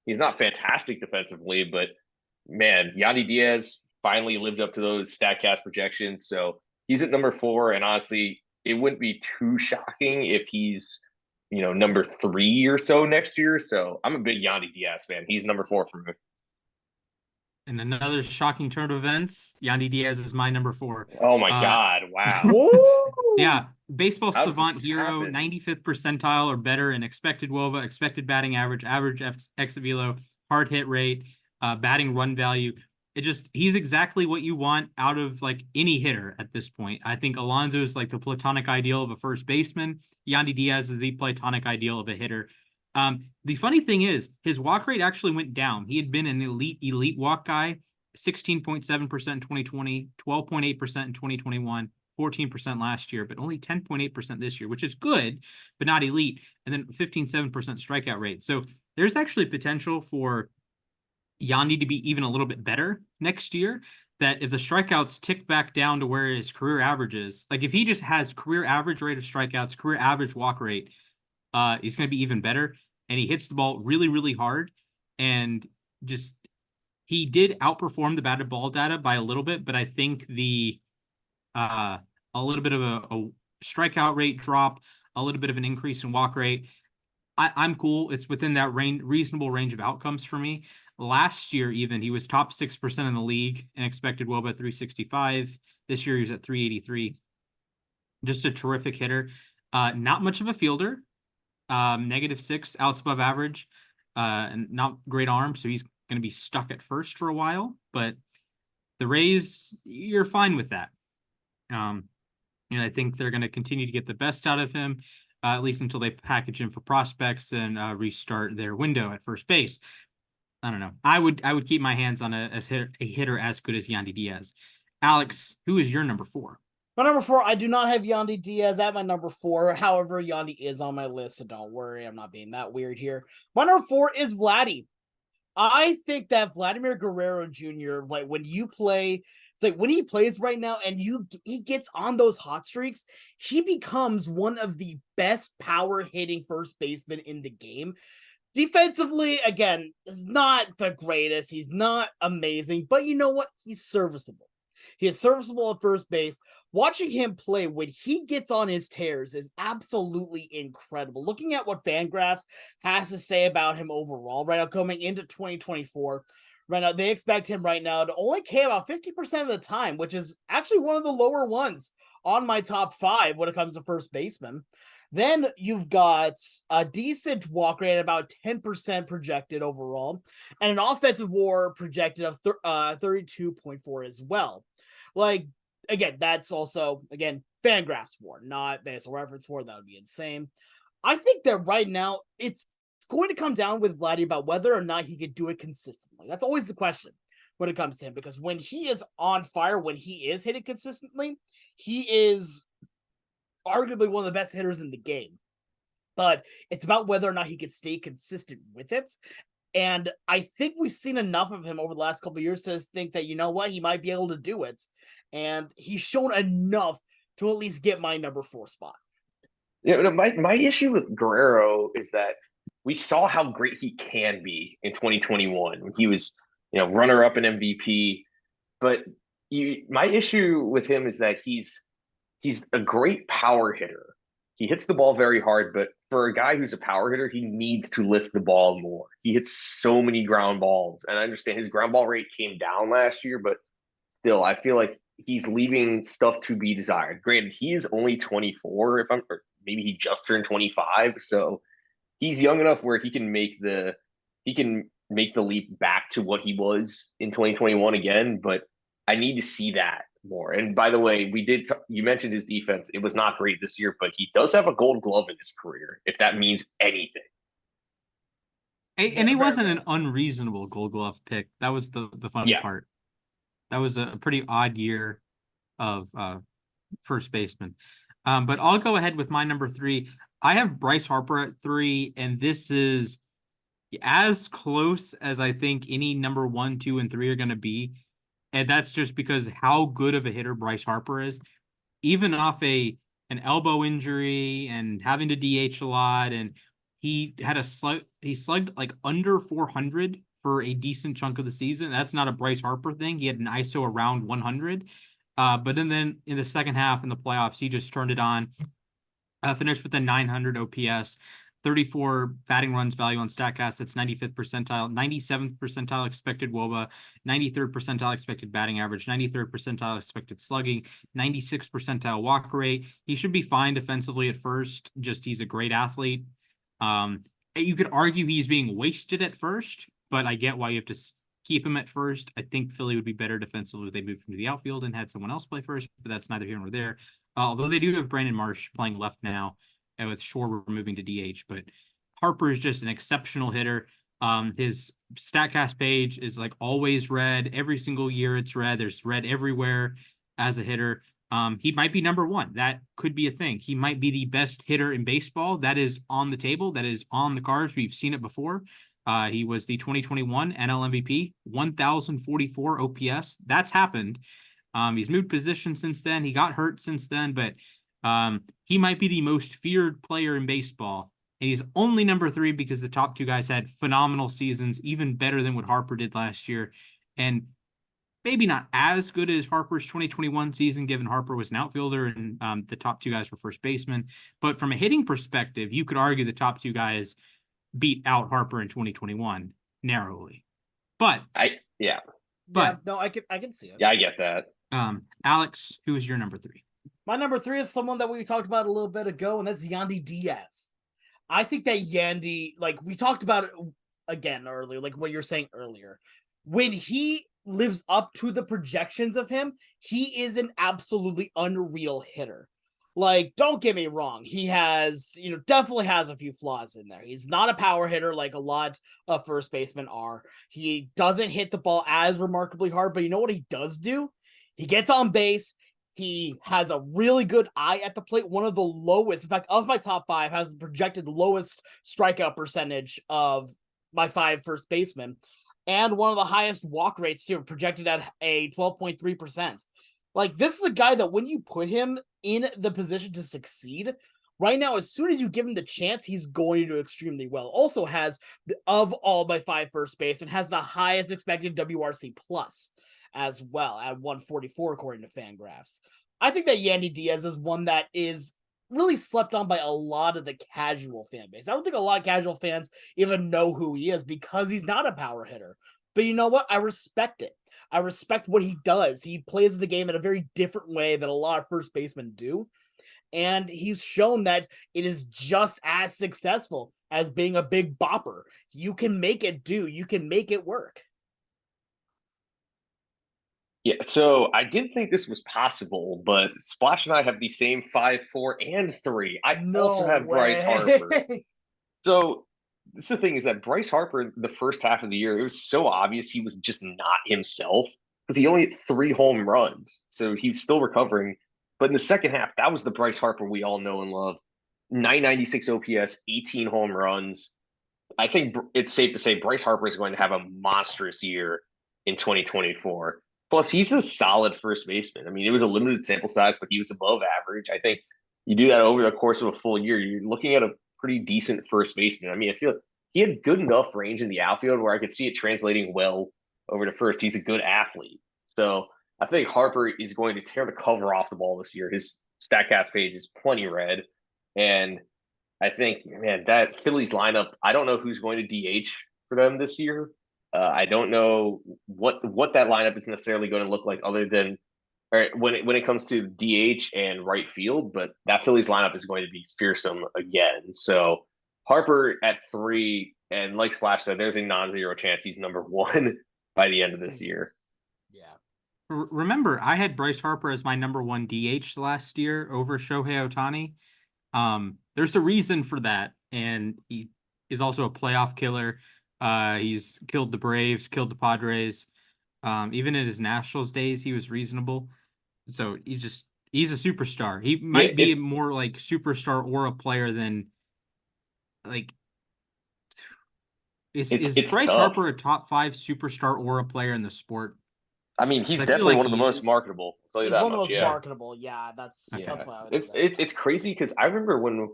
He's not fantastic defensively, but man, Yandy Diaz finally lived up to those StatCast projections. So he's at number 4. And honestly, it wouldn't be too shocking if he's, number 3 or so next year. So I'm a big Yandy Diaz fan. He's number 4 for me. And another shocking turn of events, Yandy Diaz is my number 4. Oh my God. Wow. Woo! Yeah, baseball How does savant this hero, happen? 95th percentile or better in expected WOBA, expected batting average, average exit velo, hard hit rate, batting run value. He's exactly what you want out of like any hitter at this point. I think Alonso is like the platonic ideal of a first baseman. Yandy Diaz is the platonic ideal of a hitter. The funny thing is his walk rate actually went down. He had been an elite walk guy, 16.7% in 2020, 12.8% in 2021. 14% last year, but only 10.8% this year, which is good, but not elite. And then 15.7% strikeout rate. So there's actually potential for Yandy to be even a little bit better next year. That if the strikeouts tick back down to where his career average is, like if he just has career average rate of strikeouts, career average walk rate, he's going to be even better. And he hits the ball really, really hard. And just, he did outperform the batted ball data by a little bit, but I think a little bit of a strikeout rate drop, a little bit of an increase in walk rate. I'm cool. It's within that reasonable range of outcomes for me. Last year, even he was top 6% in the league and expected WOBA at 365. This year he was at 383. Just a terrific hitter. Not much of a fielder. -6 outs above average, and not great arm. So he's going to be stuck at first for a while. But the Rays, you're fine with that. And I think they're going to continue to get the best out of him, at least until they package him for prospects and restart their window at first base. I don't know. I would keep my hands on a hitter as good as Yandy Diaz. Alex, who is your number 4? My number 4, I do not have Yandy Diaz at my number 4. However, Yandy is on my list, so don't worry. I'm not being that weird here. My number 4 is Vladdy. I think that Vladimir Guerrero Jr., like when you play, it's like when he plays right now and he gets on those hot streaks, he becomes one of the best power hitting first basemen in the game. Defensively, again, is not the greatest. He's not amazing, but you know what? He's serviceable. He is serviceable at first base. Watching him play when he gets on his tears is absolutely incredible. Looking at what Fangraphs has to say about him overall right now coming into 2024, right now they expect him right now to only K about 50% of the time, which is actually one of the lower ones on my top 5 when it comes to first baseman. Then you've got a decent walk rate at about 10% projected overall, and an offensive WAR projected of 32.4 as well. Like, again, that's also, again, Fangraphs WAR, not Baseball Reference WAR. That would be insane. I think that right now it's going to come down with Vladdy about whether or not he could do it consistently. That's always the question when it comes to him, because when he is on fire, when he is hitting consistently, he is arguably one of the best hitters in the game. But it's about whether or not he could stay consistent with it. And I think we've seen enough of him over the last couple of years to think that, you know what, he might be able to do it. And he's shown enough to at least get my number 4 spot. Yeah, my issue with Guerrero is that we saw how great he can be in 2021 when he was, runner up in MVP. But my issue with him is that he's a great power hitter. He hits the ball very hard, but for a guy who's a power hitter, he needs to lift the ball more. He hits so many ground balls, and I understand his ground ball rate came down last year, but still, I feel like he's leaving stuff to be desired. Granted, he is only 24, or maybe he just turned 25, so he's young enough where he can make the leap back to what he was in 2021 again. But I need to see that more. And by the way, you mentioned his defense. It was not great this year, but he does have a Gold Glove in his career, if that means anything. And he wasn't an unreasonable Gold Glove pick. That was the funny part. That was a pretty odd year of first baseman. But I'll go ahead with my number 3. I have Bryce Harper at 3, and this is as close as I think any number 1, 2, and 3 are going to be. And that's just because how good of a hitter Bryce Harper is. Even off an elbow injury and having to DH a lot, and he slugged like under 400 for a decent chunk of the season. That's not a Bryce Harper thing. He had an ISO around 100. But then in the second half in the playoffs, he just turned it on. Finished with a 900 OPS, 34 batting runs value on StatCast. That's 95th percentile, 97th percentile expected WOBA, 93rd percentile expected batting average, 93rd percentile expected slugging, 96th percentile walk rate. He should be fine defensively at first. Just he's a great athlete. You could argue he's being wasted at first, but I get why you have to keep him at first. I think Philly would be better defensively if they moved him to the outfield and had someone else play first, but that's neither here nor there. Although they do have Brandon Marsh playing left now, and with Shore moving to DH, but Harper is just an exceptional hitter. His StatCast page is like always red. Every single year it's red. There's red everywhere as a hitter. He might be number one. That could be a thing. He might be the best hitter in baseball. That is on the table. That is on the cards. We've seen it before. He was the 2021 NL MVP, 1,044 OPS. That's happened. He's moved position since then. He got hurt since then, but he might be the most feared player in baseball. And he's only number 3 because the top 2 guys had phenomenal seasons, even better than what Harper did last year. And maybe not as good as Harper's 2021 season, given Harper was an outfielder and the top 2 guys were first baseman. But from a hitting perspective, you could argue the top 2 guys beat out Harper in 2021 narrowly. But no, I can see it. Yeah, I get that. Alex, who is your number 3? My number 3 is someone that we talked about a little bit ago, and that's Yandy Diaz. I think that Yandy, like we talked about it again earlier, like what you're saying earlier, when he lives up to the projections of him, he is an absolutely unreal hitter. Like, don't get me wrong, he has, definitely has a few flaws in there. He's not a power hitter like a lot of first basemen are. He doesn't hit the ball as remarkably hard, but you know what he does do? He gets on base. He has a really good eye at the plate. One of the lowest, in fact, of my top 5, has the projected lowest strikeout percentage of my 5 first basemen, and one of the highest walk rates too, projected at a 12.3%. Like, this is a guy that when you put him in the position to succeed, right now, as soon as you give him the chance, he's going to do extremely well. Also has, of all my 5 first basemen, has the highest expected WRC plus as well at 144 according to Fangraphs. I think that Yandy Diaz is one that is really slept on by a lot of the casual fan base. I don't think a lot of casual fans even know who he is because he's not a power hitter. But you know what? I respect it. I respect what he does. He plays the game in a very different way than a lot of first basemen do. And he's shown that it is just as successful as being a big bopper. You can make it do. You can make it work. Yeah, so I didn't think this was possible, but Splash and I have the same 5, 4, and 3. I also have Bryce Harper. So this is the thing, is that Bryce Harper, the first half of the year, it was so obvious he was just not himself. But he only hit 3 home runs, so he's still recovering. But in the second half, that was the Bryce Harper we all know and love. 996 OPS, 18 home runs. I think it's safe to say Bryce Harper is going to have a monstrous year in 2024. Plus, he's a solid first baseman. I mean, it was a limited sample size, but he was above average. I think you do that over the course of a full year, you're looking at a pretty decent first baseman. I mean, I feel he had good enough range in the outfield where I could see it translating well over to first. He's a good athlete. So I think Harper is going to tear the cover off the ball this year. His StatCast page is plenty red. And I think, man, that Phillies lineup, I don't know who's going to DH for them this year. I don't know what that lineup is necessarily going to look like other than when it comes to DH and right field, but that Phillies lineup is going to be fearsome again. So Harper at 3, and like Splash said, there's a non-zero chance he's number 1 by the end of this year. Yeah. Remember, I had Bryce Harper as my number 1 DH last year over Shohei Ohtani. There's a reason for that, and he is also a playoff killer. He's killed the Braves, killed the Padres. Even in his Nationals days, he was reasonable. So he's a superstar. He might be more like superstar aura player than like. Is Bryce tough. Harper a top 5 superstar aura player in the sport? I mean, he's definitely one of the most marketable. I'll tell you he's that one of the much. most marketable. Yeah, that's what I would say. It's crazy because I remember when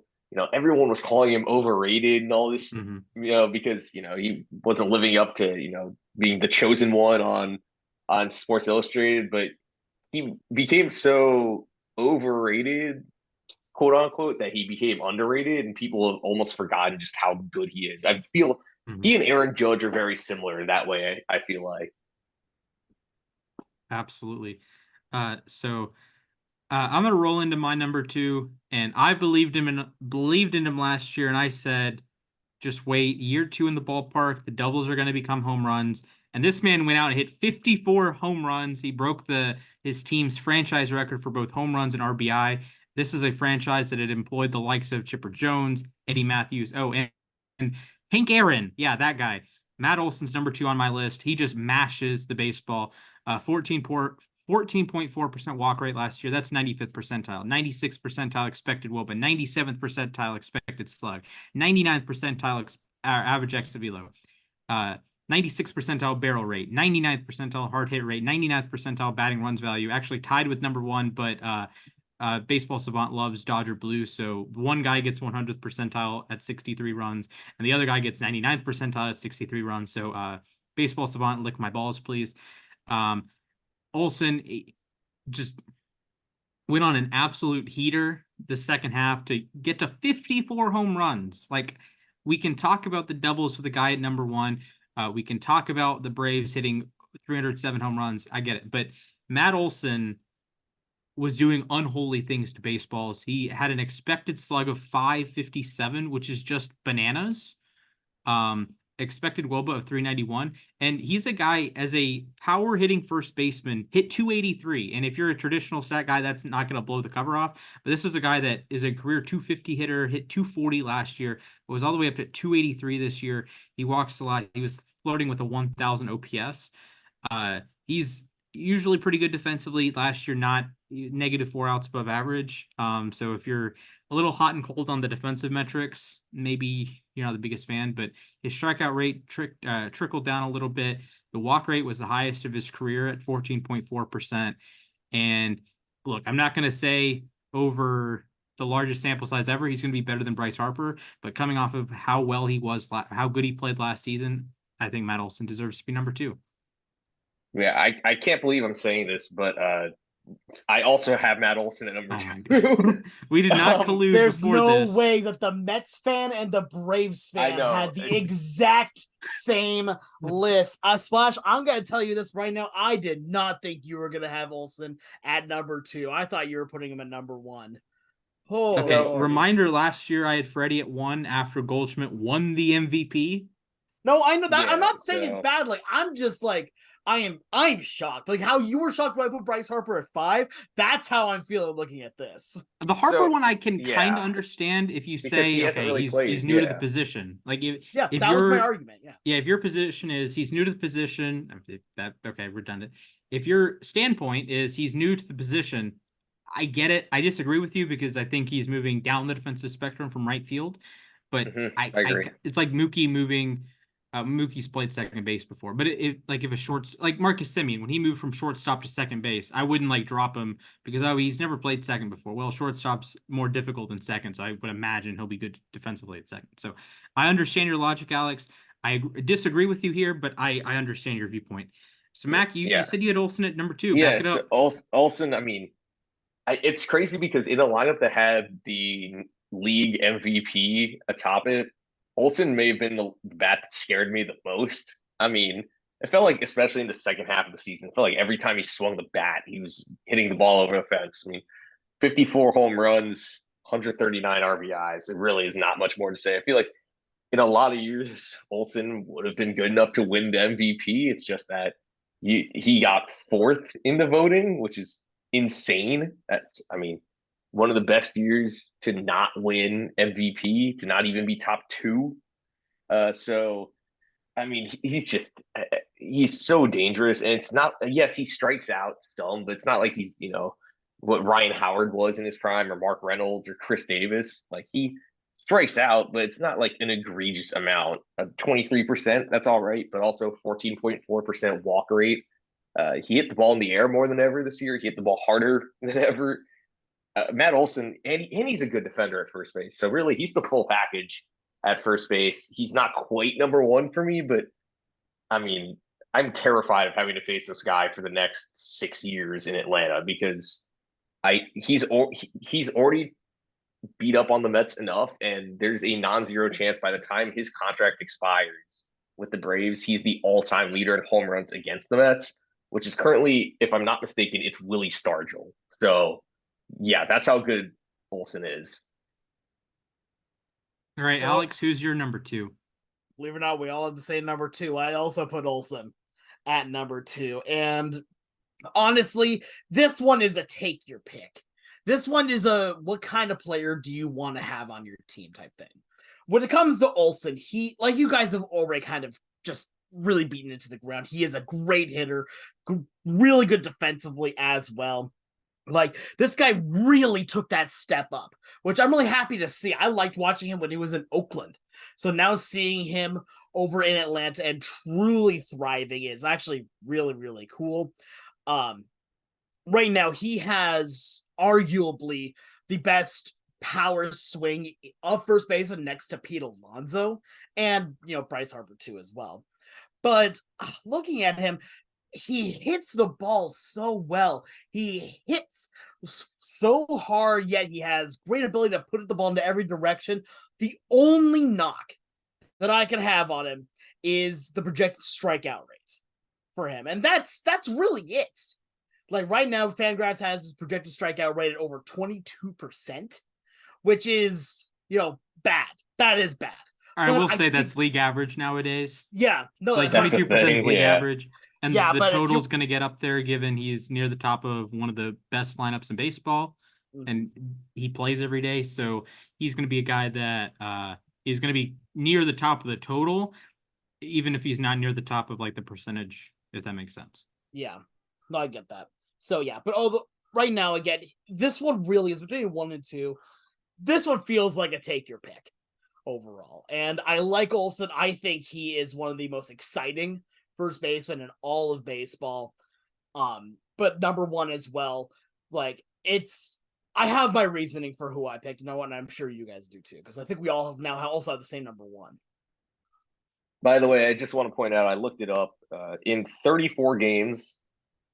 everyone was calling him overrated and all this, because he wasn't living up to being the chosen one on Sports Illustrated. But he became so overrated, quote unquote, that he became underrated, and people have almost forgotten just how good he is. I feel Mhm. he and Aaron Judge are very similar in that way. I feel like. Absolutely. So I'm gonna roll into my number two, and I believed in him last year, and I said, just wait, year two in the ballpark, the doubles are gonna become home runs. And this man went out and hit 54 home runs. He broke his team's franchise record for both home runs and RBI. This is a franchise that had employed the likes of Chipper Jones, Eddie Matthews, and Hank Aaron. Yeah, that guy. Matt Olson's number two on my list. He just mashes the baseball. 14.4% walk rate last year. That's 95th percentile. 96th percentile expected WOBA. 97th percentile expected slug. 99th percentile average exit velo. 96th percentile barrel rate. 99th percentile hard hit rate. 99th percentile batting runs value. Actually tied with number one, but Baseball Savant loves Dodger Blue. So one guy gets 100th percentile at 63 runs, and the other guy gets 99th percentile at 63 runs. So Baseball Savant, lick my balls, please. Um, Olson just went on an absolute heater the second half to get to 54 home runs. Like, we can talk about the doubles for the guy at number one. We can talk about the Braves hitting 307 home runs. I get it. But Matt Olson was doing unholy things to baseballs. He had an expected slug of 557, which is just bananas. Expected WOBA of 391. And he's a guy, as a power hitting first baseman, hit 283. And if you're a traditional stat guy, that's not going to blow the cover off. But this was a guy that is a career 250 hitter, hit 240 last year, was all the way up to 283 this year. He walks a lot. He was flirting with a 1,000 OPS. He's usually pretty good defensively. Last year, not negative 4 outs above average. So if you're a little hot and cold on the defensive metrics, maybe you're not the biggest fan, but his strikeout rate trickled down a little bit. The walk rate was the highest of his career at 14.4%. And look, I'm not going to say over the largest sample size ever, he's going to be better than Bryce Harper, but coming off of how well he was, how good he played last season, I think Matt Olson deserves to be number two. Yeah, I can't believe I'm saying this, but I also have Matt Olson at number Oh my two. god. We did not collude There's before no this. way that the Mets fan and the Braves I fan know had the it's exact same list. Splash, I'm going to tell you this right now. I did not think you were going to have Olson at number two. I thought you were putting him at number one. Oh, Okay, So- Lordy. reminder, last year I had Freddie at one after Goldschmidt won the MVP. No, I know that. I'm yeah. not saying So it badly. I'm just like, I'm shocked. Like how you were shocked when I put Bryce Harper at 5. That's how I'm feeling looking at this. The Harper so one I can kind of yeah, understand if you because he say, hasn't okay, really he's played. new to the Yeah. position. Like Yeah, if that was my you're argument. Yeah. yeah, if your position is he's new to the position, that okay, redundant. If your standpoint is he's new to the position, I get it. I disagree with you because I think he's moving down the defensive spectrum from right field. But I agree. it's like Mookie moving. Mookie's played second base before, but if a short like Marcus Semien when he moved from shortstop to second base, I wouldn't like drop him because he's never played second before. Well, shortstop's more difficult than second, so I would imagine he'll be good defensively at second. So I understand your logic, Alex. I disagree with you here, but I understand your viewpoint. So Mac, you Yeah. said you had Olsen at number two. Back it Yes. up. Olson. I mean, it's crazy because in a lineup that had the league MVP atop it, Olson may have been the bat that scared me the most. I mean, it felt like, especially in the second half of the season, it felt like every time he swung the bat, he was hitting the ball over the fence. I mean, 54 home runs, 139 RBIs. It really is not much more to say. I feel like in a lot of years, Olson would have been good enough to win the MVP. It's just that he got fourth in the voting, which is insane. That's, I mean, one of the best years to not win MVP, to not even be top two. So, I mean, he's so dangerous. And it's not, yes, he strikes out some, but it's not like he's, what Ryan Howard was in his prime or Mark Reynolds or Chris Davis. Like he strikes out, but it's not like an egregious amount. 23%, that's all right, but also 14.4% walk rate. He hit the ball in the air more than ever this year. He hit the ball harder than ever. Matt Olson, and he's a good defender at first base. So really, he's the full package at first base. He's not quite number one for me, but I mean, I'm terrified of having to face this guy for the next 6 years in Atlanta because he's already beat up on the Mets enough, and there's a non-zero chance by the time his contract expires with the Braves, he's the all-time leader in home runs against the Mets, which is currently, if I'm not mistaken, it's Willie Stargell. So, yeah, that's how good Olson is. All right, So- Alex, who's your number 2? Believe it or not, we all have the same number 2. I also put Olson at number 2. And honestly, this one is a take your pick. This one is a what kind of player do you want to have on your team type thing. When it comes to Olson, he, like you guys have already kind of just really beaten into the ground. He is a great hitter, really good defensively as well. Like, this guy really took that step up, which I'm really happy to see. I liked watching him when he was in Oakland. So now seeing him over in Atlanta and truly thriving is actually really, really cool. Right now, he has arguably the best power swing of first baseman next to Pete Alonso and, Bryce Harper too as well. But looking at him, he hits the ball so well. He hits so hard, yet he has great ability to put the ball into every direction. The only knock that I can have on him is the projected strikeout rate for him. And that's really it. Like right now, Fangraphs has his projected strikeout rate at over 22%, which is, bad. That is bad. I will say that's league average nowadays. Yeah, no, like that's 22% is league average. And yeah, the but total's going to get up there given he's near the top of one of the best lineups in baseball. And he plays every day. So he's going to be a guy that is going to be near the top of the total, even if he's not near the top of like the percentage, if that makes sense. Yeah, no, I get that. So yeah, but right now, again, this one really is between 1 and 2. This one feels like a take your pick overall. And I like Olson. I think he is one of the most exciting first baseman in all of baseball. But number 1 as well. Like, I have my reasoning for who I picked, and I'm sure you guys do too, because I think we all also have the same number 1. By the way, I just want to point out, I looked it up. In 34 games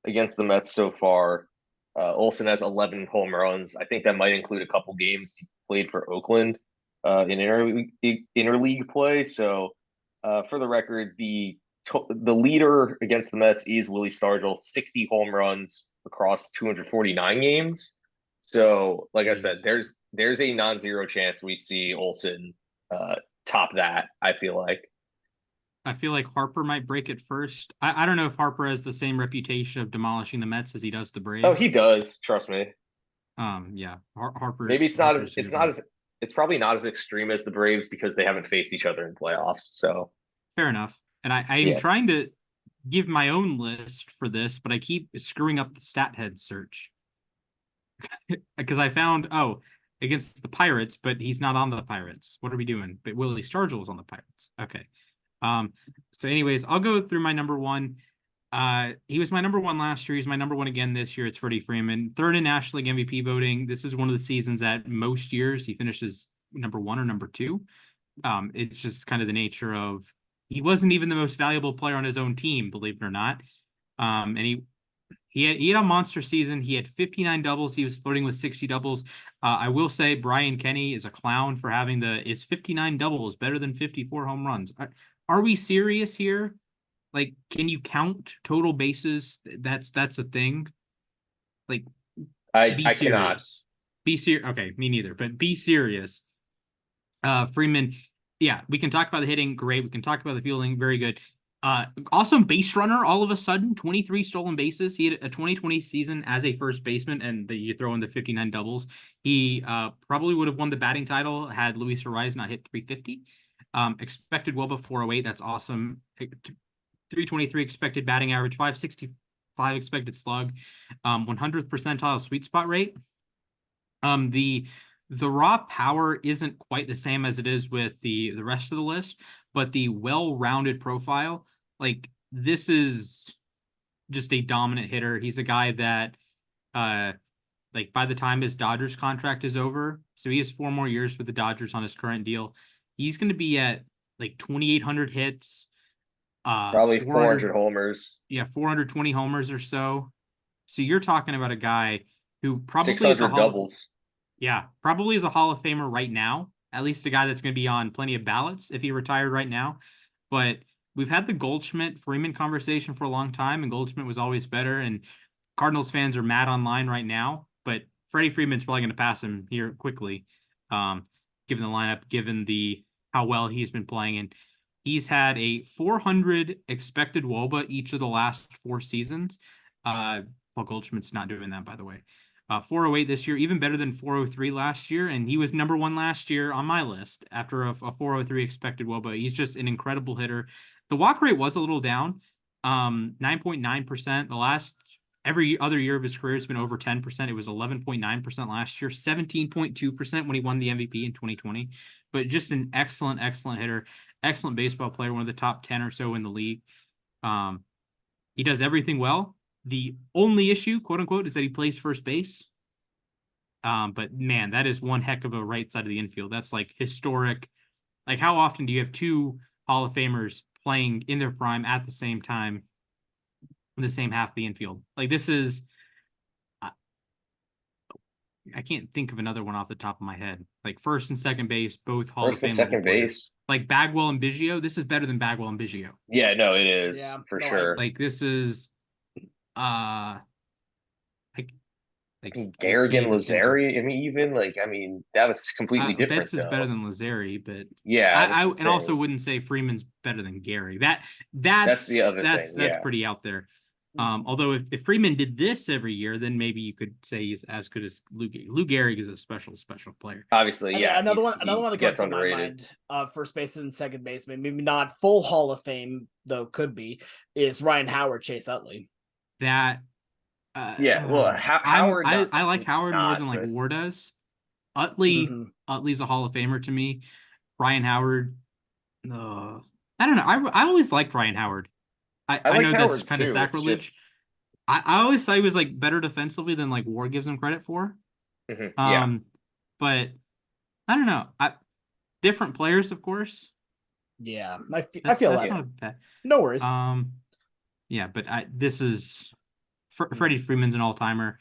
against the Mets so far, Olson has 11 home runs. I think that might include a couple games he played for Oakland in interleague play. So, for the record, the leader against the Mets is Willie Stargell, 60 home runs across 249 games. So, like I said, there's a non-zero chance we see Olson top that, I feel like. I feel like Harper might break it first. I don't know if Harper has the same reputation of demolishing the Mets as he does the Braves. Oh, he does. Trust me. Yeah, Harper. Maybe it's probably not as extreme as the Braves because they haven't faced each other in playoffs. So fair enough. And I am trying to give my own list for this, but I keep screwing up the StatHead search because I found against the Pirates, but he's not on the Pirates. What are we doing? But Willie Stargell is on the Pirates. Okay. So anyways, I'll go through my number 1. He was my number 1 last year. He's my number 1 again this year. It's Freddie Freeman, 3rd in National League MVP voting. This is one of the seasons that most years he finishes number 1 or number 2. It's just kind of the nature of he wasn't even the most valuable player on his own team, believe it or not. And he had a monster season. He had 59 doubles. He was flirting with 60 doubles. I will say Brian Kenny is a clown for having is 59 doubles better than 54 home runs. Are we serious here? Like, can you count total bases? That's a thing. Like, I cannot. Be serious. Okay, me neither. But be serious. Freeman, yeah, we can talk about the hitting. Great. We can talk about the fielding. Very good. Awesome base runner. All of a sudden, 23 stolen bases. He had a 2020 season as a first baseman, and you throw in the 59 doubles. He probably would have won the batting title had Luis Ariz not hit 350. Expected WOBA 408. That's awesome. 323 expected batting average, 565 expected slug, 100th percentile sweet spot rate. The raw power isn't quite the same as it is with the rest of the list, but the well-rounded profile, like this is just a dominant hitter. He's a guy that like by the time his Dodgers contract is over, so he has 4 more years with the Dodgers on his current deal, he's going to be at like 2,800 hits, Probably 400 400, homers, 420 homers or so. So you're talking about a guy who probably is a 600 doubles. probably is a Hall of Famer right now. At least a guy that's going to be on plenty of ballots if he retired right now. But we've had the Goldschmidt Freeman conversation for a long time, and Goldschmidt was always better. And Cardinals fans are mad online right now, but Freddie Freeman's probably going to pass him here quickly, given the lineup, given the how well he's been playing. And he's had a 400 expected WOBA each of the last 4 seasons. Paul Goldschmidt's not doing that, by the way. 408 this year, even better than 403 last year, and he was number 1 last year on my list after a 403 expected WOBA. He's just an incredible hitter. The walk rate was a little down, 9.9%. The last every other year of his career has been over 10%. It was 11.9% last year, 17.2% when he won the MVP in 2020. But just an excellent, excellent hitter, excellent baseball player, one of the top 10 or so in the league. He does everything well. The only issue, quote unquote, is that he plays first base. But man, that is one heck of a right side of the infield. That's like historic. Like, how often do you have 2 Hall of Famers playing in their prime at the same time in the same half of the infield? Like, this is, I can't think of another one off the top of my head. Like, first and second base, both Hall First of and Fame second players. base. Like Bagwell and Biggio, this is better than Bagwell and Biggio. Yeah, no, it is Yeah, for no, sure. Like, this is, like Garrigan, Lazeri. Lazari. I mean, even that was completely different Betts is though. better than Lazeri, but Yeah, I that's the and also thing. wouldn't say Freeman's better than Gary. That's the other That's thing. Yeah, pretty out there. Although if Freeman did this every year, then maybe you could say he's as good as Lou Gehrig. Lou Gehrig is a special player. obviously, And yeah. another one He that comes gets to my underrated. mind, first baseman and second baseman, maybe not full Hall of Fame though, could be, is Ryan Howard, Chase Utley. That Yeah, well, Howard I like Howard more not, than like but War does. Utley's a Hall of Famer to me. Ryan Howard, I don't know. I always liked Ryan Howard. I I liked know that's Howard kind of too. It's sacrilege. just I always thought he was like better defensively than like War gives him credit for. yeah. But I don't know. Different players, of course. Yeah, I That's feel that's that. not bad. No worries. Yeah, but this is Freddie Freeman's an all-timer.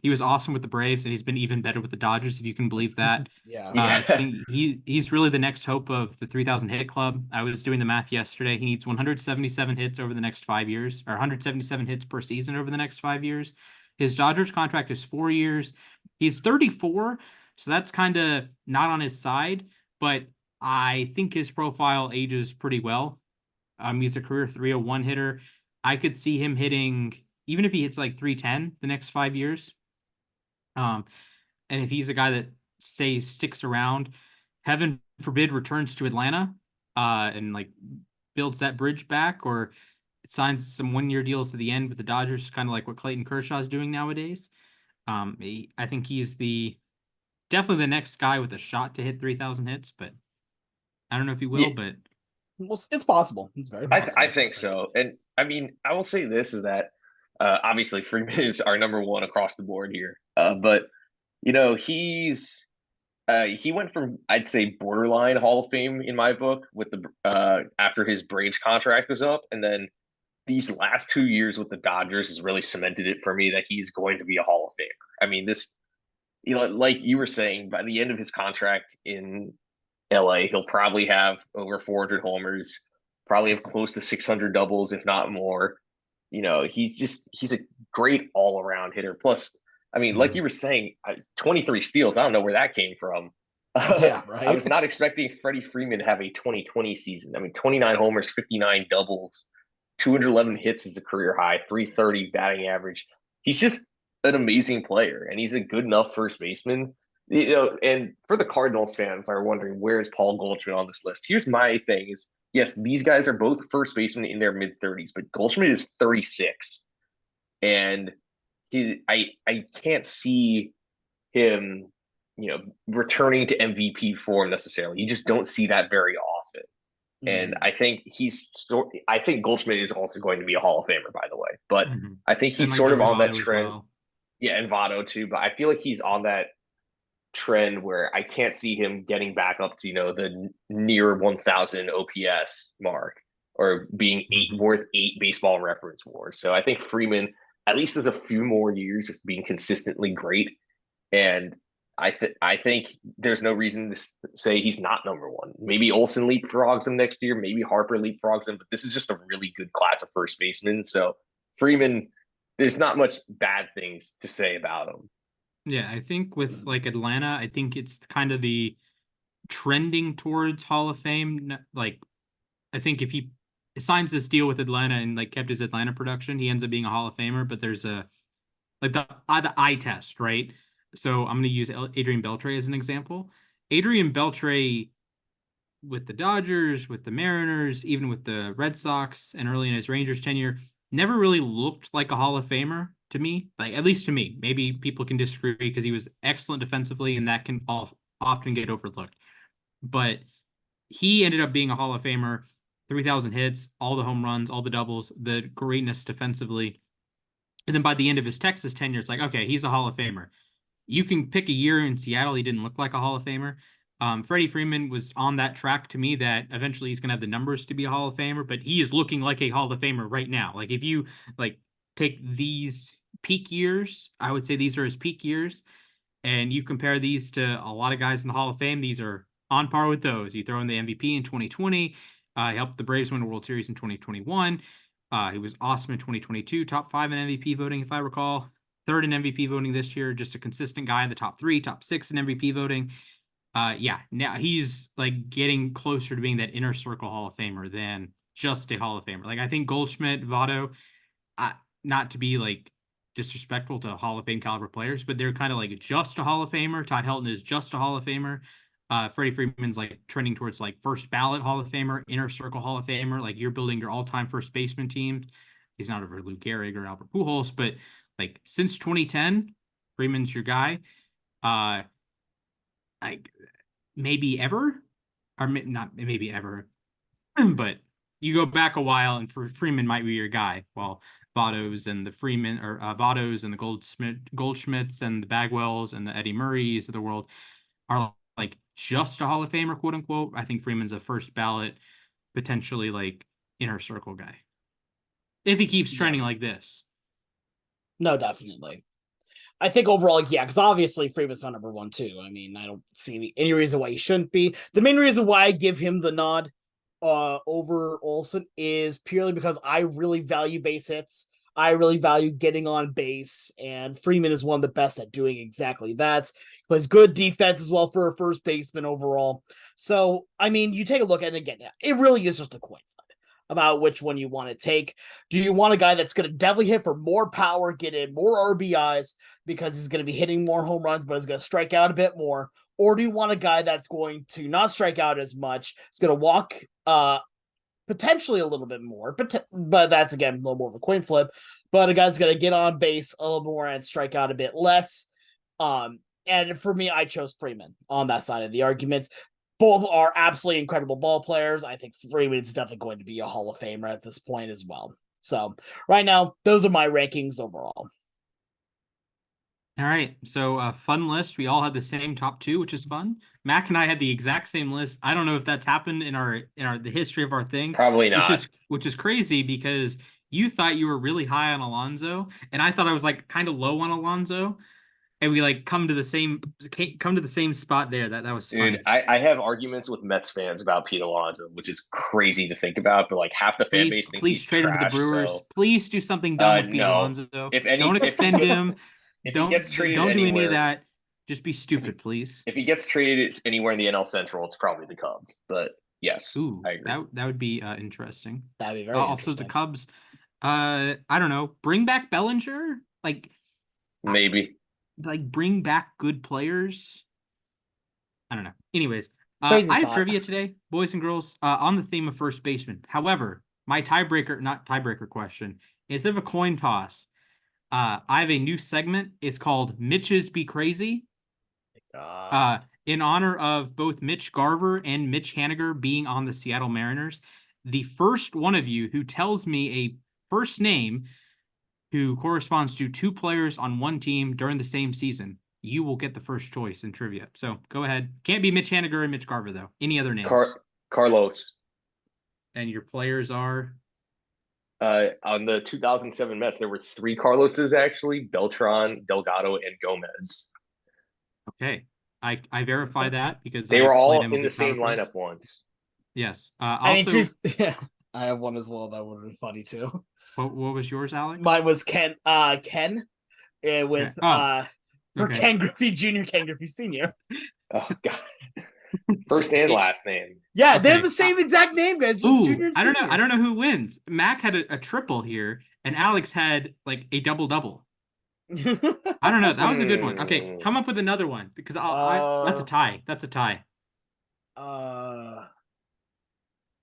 He was awesome with the Braves, and he's been even better with the Dodgers, if you can believe that. Yeah. I think he's really the next hope of the 3,000 hit club. I was doing the math yesterday. He needs 177 hits over the next 5 years, or 177 hits per season over the next 5 years. His Dodgers contract is 4 years. He's 34, so that's kind of not on his side, but I think his profile ages pretty well. He's a career 301 hitter. I could see him hitting, even if he hits like 310 the next 5 years. And if he's a guy that sticks around, heaven forbid returns to Atlanta, and like builds that bridge back, or signs some 1-year deals to the end with the Dodgers, kind of like what Clayton Kershaw is doing nowadays. I think he's definitely the next guy with a shot to hit 3,000 hits, but I don't know if he will, Yeah. but Well, it's possible. It's very possible. I think so. And I mean, I will say this is that obviously Freeman is our number 1 across the board here. But he went from, I'd say, borderline Hall of Fame in my book with the after his Braves contract was up, and then these last 2 years with the Dodgers has really cemented it for me that he's going to be a Hall of Famer. I mean, this, like you were saying, by the end of his contract in LA, he'll probably have over 400 homers, probably have close to 600 doubles, if not more. He's a great all around hitter. Plus, I mean, like you were saying, 23 steals. I don't know where that came from. Yeah, right. I was not expecting Freddie Freeman to have a 2020 season. I mean, 29 homers, 59 doubles, 211 hits is a career high, 330 batting average. He's just an amazing player, and he's a good enough first baseman. And for the Cardinals fans are wondering, where's Paul Goldschmidt on this list? Here's my thing is, yes, these guys are both first basemen in their mid-30s, but Goldschmidt is 36. And I can't see him, returning to MVP form necessarily. You just don't see that very often. And I think Goldschmidt is also going to be a Hall of Famer, by the way. But I think he's like sort of Joey on that Votto as trend. well. Yeah, and Votto too. But I feel like he's on that trend where I can't see him getting back up to, the near 1,000 OPS mark. or being worth 8 baseball reference awards. So I think Freeman at least has a few more years of being consistently great. And I think there's no reason to say he's not number one. Maybe Olsen leapfrogs him next year. Maybe Harper leapfrogs him. But this is just a really good class of first basemen. So Freeman, there's not much bad things to say about him. Yeah, I think with like Atlanta, I think it's kind of the trending towards Hall of Fame. Like, I think if he signs this deal with Atlanta and like kept his Atlanta production, he ends up being a Hall of Famer. But there's a like the eye test, right? So I'm going to use Adrian Beltre as an example. Adrian Beltre with the Dodgers, with the Mariners, even with the Red Sox, and early in his Rangers tenure, never really looked like a Hall of Famer to me. Like, at least to me. Maybe people can disagree because he was excellent defensively, and that can often get overlooked. But he ended up being a Hall of Famer, 3,000 hits, all the home runs, all the doubles, the greatness defensively. And then by the end of his Texas tenure, it's like, okay, he's a Hall of Famer. You can pick a year in Seattle he didn't look like a Hall of Famer. Freddie Freeman was on that track to me that eventually he's going to have the numbers to be a Hall of Famer, but he is looking like a Hall of Famer right now. Like, if you like take these peak years, I would say these are his peak years, and you compare these to a lot of guys in the Hall of Fame, these are on par with those. You throw in the MVP in 2020, he helped the Braves win a World Series in 2021. He was awesome in 2022, top 5 in MVP voting, if I recall. 3rd in MVP voting this year, just a consistent guy in the top 3, top 6 in MVP voting. Yeah, now he's like getting closer to being that inner circle Hall of Famer than just a Hall of Famer. Like, I think Goldschmidt, Votto, not to be like disrespectful to Hall of Fame caliber players, but they're kind of like just a Hall of Famer. Todd Helton is just a Hall of Famer. Freddie Freeman's like trending towards like first ballot Hall of Famer, inner circle Hall of Famer. Like, you're building your all-time first baseman team. He's not over Lou Gehrig or Albert Pujols, but like since 2010, Freeman's your guy. Like maybe ever, or not maybe ever, but you go back a while and Freeman might be your guy. Well, Votto's and the Freeman or Votto's and the Goldschmidts and the Bagwells and the Eddie Murrays of the world are like just a Hall of Famer, quote unquote. I think Freeman's a first ballot, potentially like inner circle guy if he keeps trending like this. No, definitely. I think overall, yeah, because obviously Freeman's not number one too. I mean, I don't see any reason why he shouldn't be. The main reason why I give him the nod over Olsen is purely because I really value base hits. I really value getting on base, and Freeman is one of the best at doing exactly that. He plays good defense as well for a first baseman overall. So, I mean, you take a look at it again. It really is just a coin flip about which one you want to take. Do you want a guy that's going to definitely hit for more power, get in more RBIs because he's going to be hitting more home runs, but is going to strike out a bit more? Or do you want a guy that's going to not strike out as much? It's going to walk potentially a little bit more, but that's again a little more of a coin flip. But a guy's going to get on base a little more and strike out a bit less. And for me, I chose Freeman on that side of the arguments. Both are absolutely incredible ball players. I think Freeman is definitely going to be a Hall of Famer at this point as well. So right now, those are my rankings overall. All right, so fun list. We all had the same top 2, which is fun. Mac and I had the exact same list. I don't know if that's happened in the history of our thing. Probably not. Which is crazy because you thought you were really high on Alonso, and I thought I was like kind of low on Alonso, and we like come to the same spot there. That was funny. Dude, I have arguments with Mets fans about Pete Alonso, which is crazy to think about, but like half the fan base thinks please he's trade him to the trash. Brewers. So, Please do something dumb with Pete no. Alonso. Don't If extend him. If don't he gets traded don't do any anywhere, of that. Just be stupid, please. If he gets traded anywhere in the NL Central, it's probably the Cubs. But yes, Ooh, I agree. that would be interesting. That'd be very also interesting. The Cubs. I don't know. Bring back Bellinger. Maybe. Bring back good players. I don't know. Anyways, Crazy I have thought. trivia today, boys and girls, on the theme of first baseman. However, my not tiebreaker question, instead of a coin toss, I have a new segment. It's called Mitch's Be Crazy. In honor of both Mitch Garver and Mitch Haniger being on the Seattle Mariners. The first one of you who tells me a first name who corresponds to 2 players on one team during the same season, you will get the first choice in trivia. So go ahead. Can't be Mitch Haniger and Mitch Garver, though. Any other name. Carlos. and your players are. On the 2007 Mets, there were 3 Carloses actually: Beltran, Delgado, and Gomez. Okay, I verify that because They I were played all in MLB the same Power Pros. lineup once. Yes. I mean, Also, yeah, I have one as well. That would have been funny too. what was yours, Alex? Mine was Ken. Ken, Okay. with Oh, for okay. Ken Griffey Jr., Ken Griffey Sr. Oh God, first and last name. Yeah, they have Okay. the same exact name, guys. Just Ooh, junior and I don't know. senior. I don't know who wins. Mac had a triple here, and Alex had like a double. I don't know. That was a good one. Okay, come up with another one because that's a tie. That's a tie.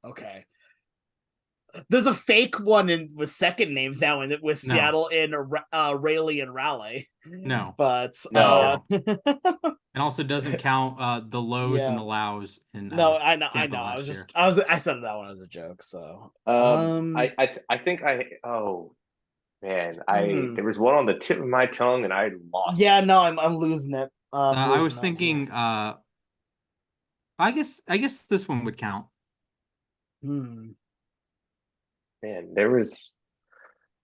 Okay. There's a fake one with second names now with No. Seattle in Rayleigh and Raleigh. No. But No. It also doesn't count the lows and Yeah. the lows in no, I know. Tampa I last year. I said that one as a joke. So I think oh man, there was one on the tip of my tongue and I lost yeah, it. no, I'm losing it. I was Losing that thinking I guess this one would count. one. Man, there was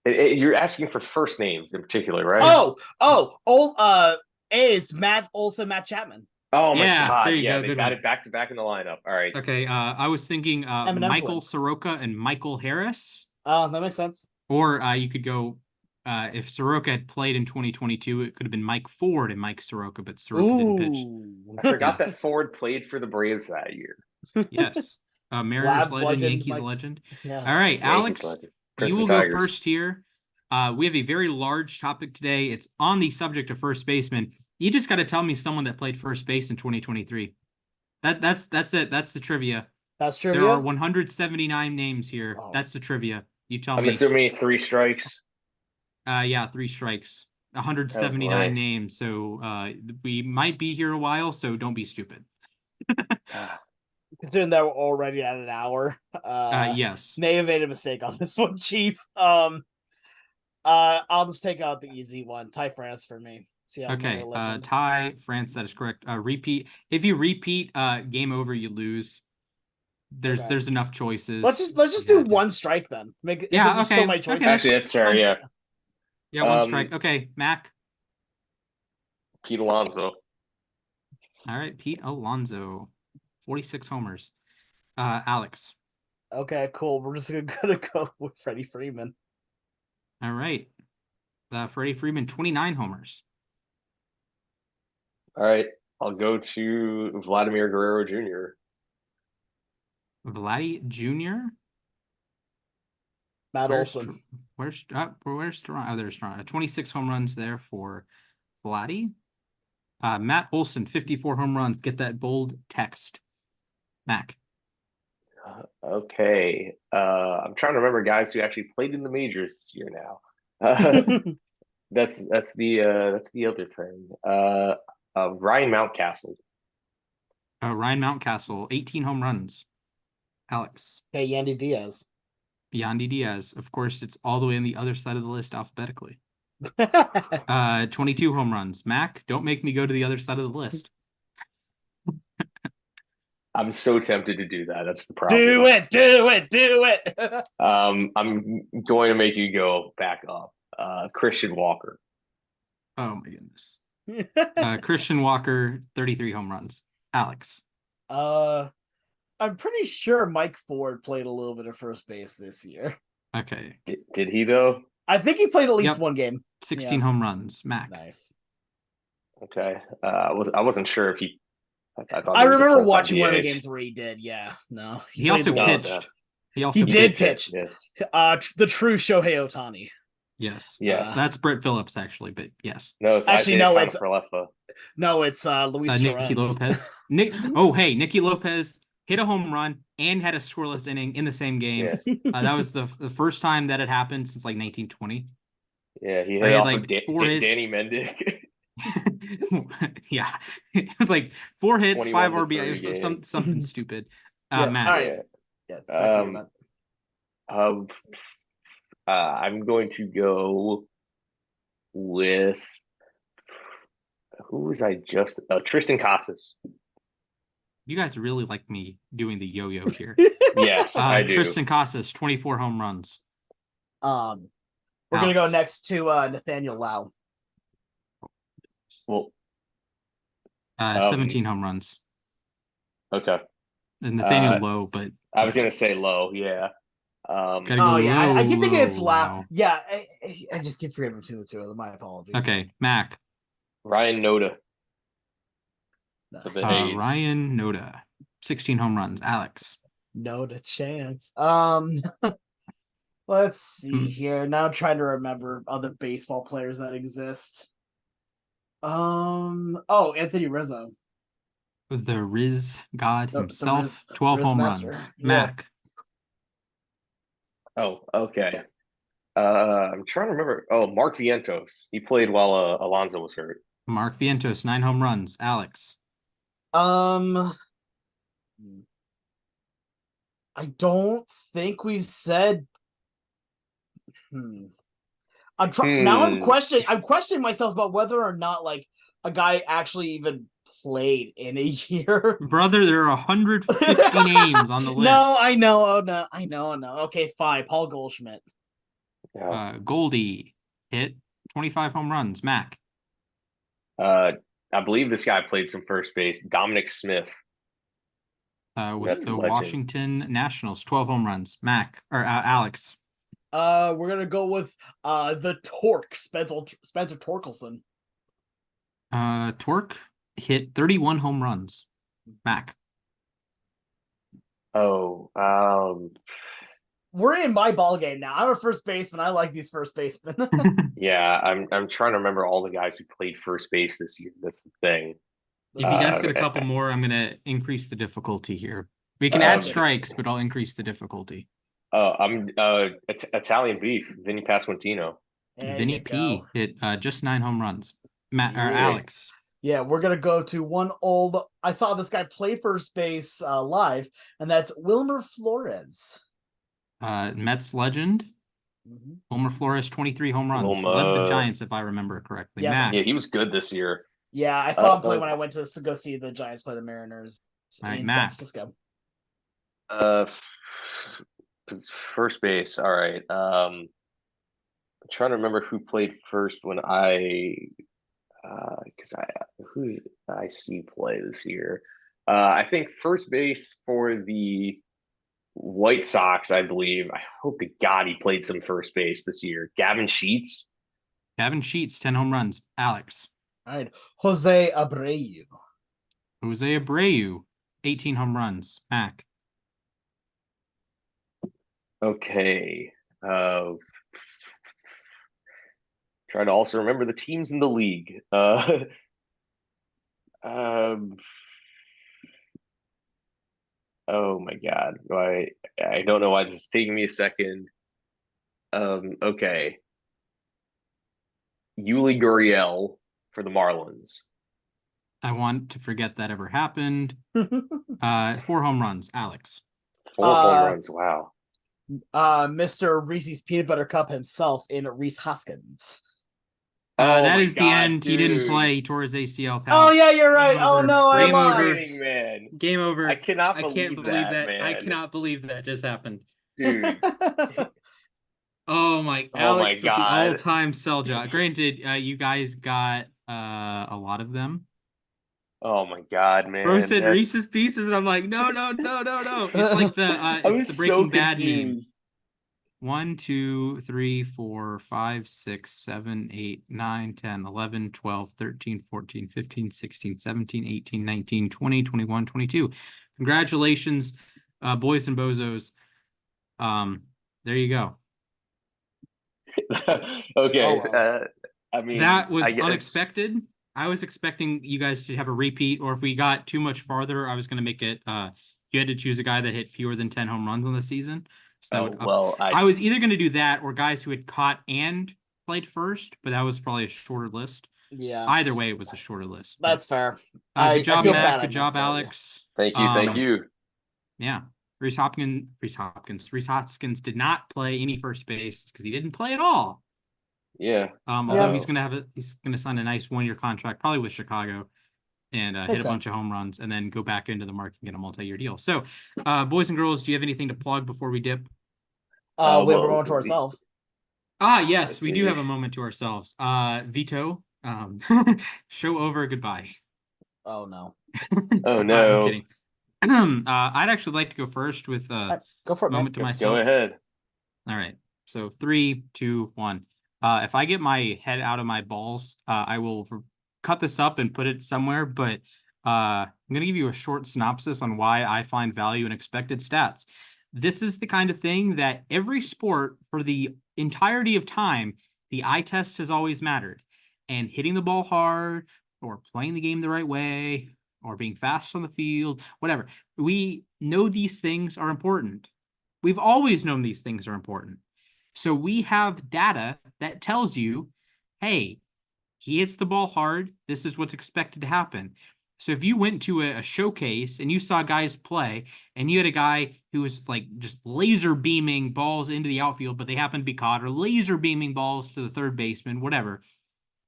you're asking for first names in particular, right? Old A's Matt Olson, Matt Chapman. Oh my Yeah, there God. you Yeah, go. they Good one. batted back to back in the lineup. All right. Okay, I was thinking Eminem Michael twins. Soroka and Michael Harris. Oh, that makes sense. Or you could go if Soroka had played in 2022, it could have been Mike Ford and Mike Soroka, but Soroka didn't pitch. I forgot that Ford played for the Braves that year. Yes. Mariners Labs legend, Yankees Mike. legend. Yeah. All right, Yankees Alex, legend. you Princeton will go Tigers. first here. We have a very large topic today. It's on the subject of first baseman. You just got to tell me someone that played first base in 2023. That's it. That's the trivia. That's trivia. There are 179 names here. Oh. That's the trivia. You tell I'm me. assuming 3 strikes. Yeah, 3 strikes. Oh, 179 boy. names. So we might be here a while, so don't be stupid. Considering that we're already at an hour. Yes. May have made a mistake on this one, Chief. I'll just take out the easy one. Ty France for me. Okay. Ty France, that is correct. Repeat. If you repeat, game over, you lose. There's enough choices. Let's just do one strike then. Yeah, okay. So many choices. Okay, Actually, that's fair. Yeah. Yeah, one strike. Okay, Mac. Pete Alonso. All right, Pete Alonso, 46 homers. Alex. Okay, cool. We're just gonna go with Freddie Freeman. All right, Freddie Freeman, 29 homers. All right, I'll go to Vladimir Guerrero Jr. Vladdy Jr. Matt Olson. Where's Toronto? Oh, there's Toronto. 26 home runs there for Vladdy. Matt Olson, 54 home runs. Get that bold text. Mac. Okay. I'm trying to remember guys who actually played in the majors this year now. That's the other thing. Ryan Mountcastle. Ryan Mountcastle, 18 home runs. Alex. Hey, Yandy Diaz. Yandy Diaz. Of course, it's all the way on the other side of the list alphabetically. 22 home runs. Mac, don't make me go to the other side of the list. I'm so tempted to do that. That's the problem. Do it. I'm going to make you go back up. Christian Walker. Oh my goodness. Christian Walker, 33 home runs. Alex. I'm pretty sure Mike Ford played a little bit of first base this year. Okay. Did he though? I think he played at least one game. 16 home runs. Mac. Nice. Okay. I wasn't sure if he. I remember watching one of the games where he did. Yeah. No. He also pitched. He did pitch. Yes. The true Shohei Ohtani. Yes. Yes. That's Brett Phillips actually, but yes. No, it's actually no. It's Falefa. No, it's Luis Nicky Lopez. Nicky Lopez hit a home run and had a scoreless inning in the same game. Yeah. That was the first time that had happened since like 1920. Yeah, he hit off like of 4 hits. Danny Mendick. Yeah, it was like 4 hits, 5 RBI, it was something stupid. Yeah, Matt. all right. Yeah. I'm going to go with who was I just Tristan Casas. You guys really like me doing the yo-yo here. Yes, I do. Tristan Casas, 24 home runs. We're gonna go Alex. next to Nathaniel Lau. Well, 17 home runs. okay. And Nathaniel Lowe, but I was gonna say Low. Yeah. gotta go Oh yeah, low, I keep thinking it's low, Lau. low. Yeah, I just keep forgetting between the two of them. My apologies. Okay, Mac. Ryan Noda No. of the A's. Ryan Noda, 16 home runs. Alex. Not a chance. Let's see here. Now I'm trying to remember other baseball players that exist. Anthony Rizzo. The Riz God The himself, Riz- 12 Riz home master. runs. Yeah. Mac. Oh, okay. I'm trying to remember. Oh, Mark Vientos. He played while Alonso was hurt. Mark Vientos, 9 home runs. Alex. I don't think we've said. I'm trying now. I'm questioning myself about whether or not like a guy actually even played in a year. Brother, there are 150 names on the list. No, I know. Oh no, I know. Okay, fine. Paul Goldschmidt. Goldie hit 25 home runs. Mac. I believe this guy played some first base. Dominic Smith. With That's the a legend. Washington Nationals, 12 home runs. Mac or Alex. We're gonna go with the Torque, Spencer Torkelson. Torque hit 31 home runs. Mac. Oh, We're in my ball game now. I'm a first baseman. I like these first basemen. yeah. I'm trying to remember all the guys who played first base this year. That's the thing. If you guys get a couple more, I'm gonna increase the difficulty here. We can add strikes, but I'll increase the difficulty. I'm Italian beef, Vinny Pasquantino. Vinny P hit just 9 home runs. Matt or Alex. Yeah, we're gonna go to one old. I saw this guy play first base live, and that's Wilmer Flores. Mets legend. Wilmer Flores, 23 home runs. Led the Giants, if I remember correctly. Yes, Matt. Yeah, he was good this year. Yeah, I saw him play when I went to go see the Giants play the Mariners in San Francisco. First base. All right. I'm trying to remember who played first when who did I see play this year? I think first base for the White Sox, I believe. I hope to God he played some first base this year. Gavin Sheets. 10 home runs. Alex. All right. Jose Abreu. 18 home runs. Mac. Okay. Trying to also remember the teams in the league. Oh my God. I don't know why this is taking me a second. Okay. Yuli Gurriel for the Marlins. I want to forget that ever happened. 4 home runs. Alex. 4 home runs. Wow. Mr. Reese's Peanut Butter Cup himself in Rhys Hoskins. That is the end. Dude. He didn't play. He tore his ACL. Pal. Oh yeah, you're right. Oh no, Game I over. lost. Man. Game over. I can't believe that, man. I cannot believe that just happened. Dude. Oh my Alex with the God. all-time sell job. Granted, you guys got a lot of them. Oh my God, man. Bro said Reese's Pieces, and I'm like, no. It's like the Breaking Bad meme. 1, 2, 3, 4, 5, 6, 7, 8, 9, 10, 11, 12, 13, 14, 15, 16, 17, 18, 19, 20, 21, 22. Congratulations, boys and bozos. There you go. Okay. I mean, that was unexpected. I was expecting you guys to have a repeat, or if we got too much farther, I was going to make it. You had to choose a guy that hit fewer than 10 home runs on the season. So I was either going to do that or guys who had caught and played first, but that was probably a shorter list. Yeah. Either way, it was a shorter list. That's fair. Good job, Matt. Good job, Alex. Thank you. Yeah. Rhys Hoskins did not play any first base because he didn't play at all. Yeah. Although he's gonna sign a nice 1-year contract, probably with Chicago. and hit Makes a bunch sense. of home runs and then go back into the market and get a multi-year deal. So, boys and girls, do you have anything to plug before we dip? We have a Well, moment to ourselves. Yes, yes, we do have a moment to ourselves. Vito, show over, goodbye. Oh no. Oh I'm no. kidding. I'd actually like to go first with a Go for it, man. moment to Go myself. ahead. All right. So 3, 2, 1. If I get my head out of my balls, I will cut this up and put it somewhere. But I'm going to give you a short synopsis on why I find value in expected stats. This is the kind of thing that every sport for the entirety of time, the eye test has always mattered. And hitting the ball hard or playing the game the right way or being fast on the field, whatever. We know these things are important. We've always known these things are important. So we have data that tells you, hey, he hits the ball hard. This is what's expected to happen. So if you went to a showcase and you saw guys play and you had a guy who was like just laser beaming balls into the outfield, but they happened to be caught, or laser beaming balls to the third baseman, whatever,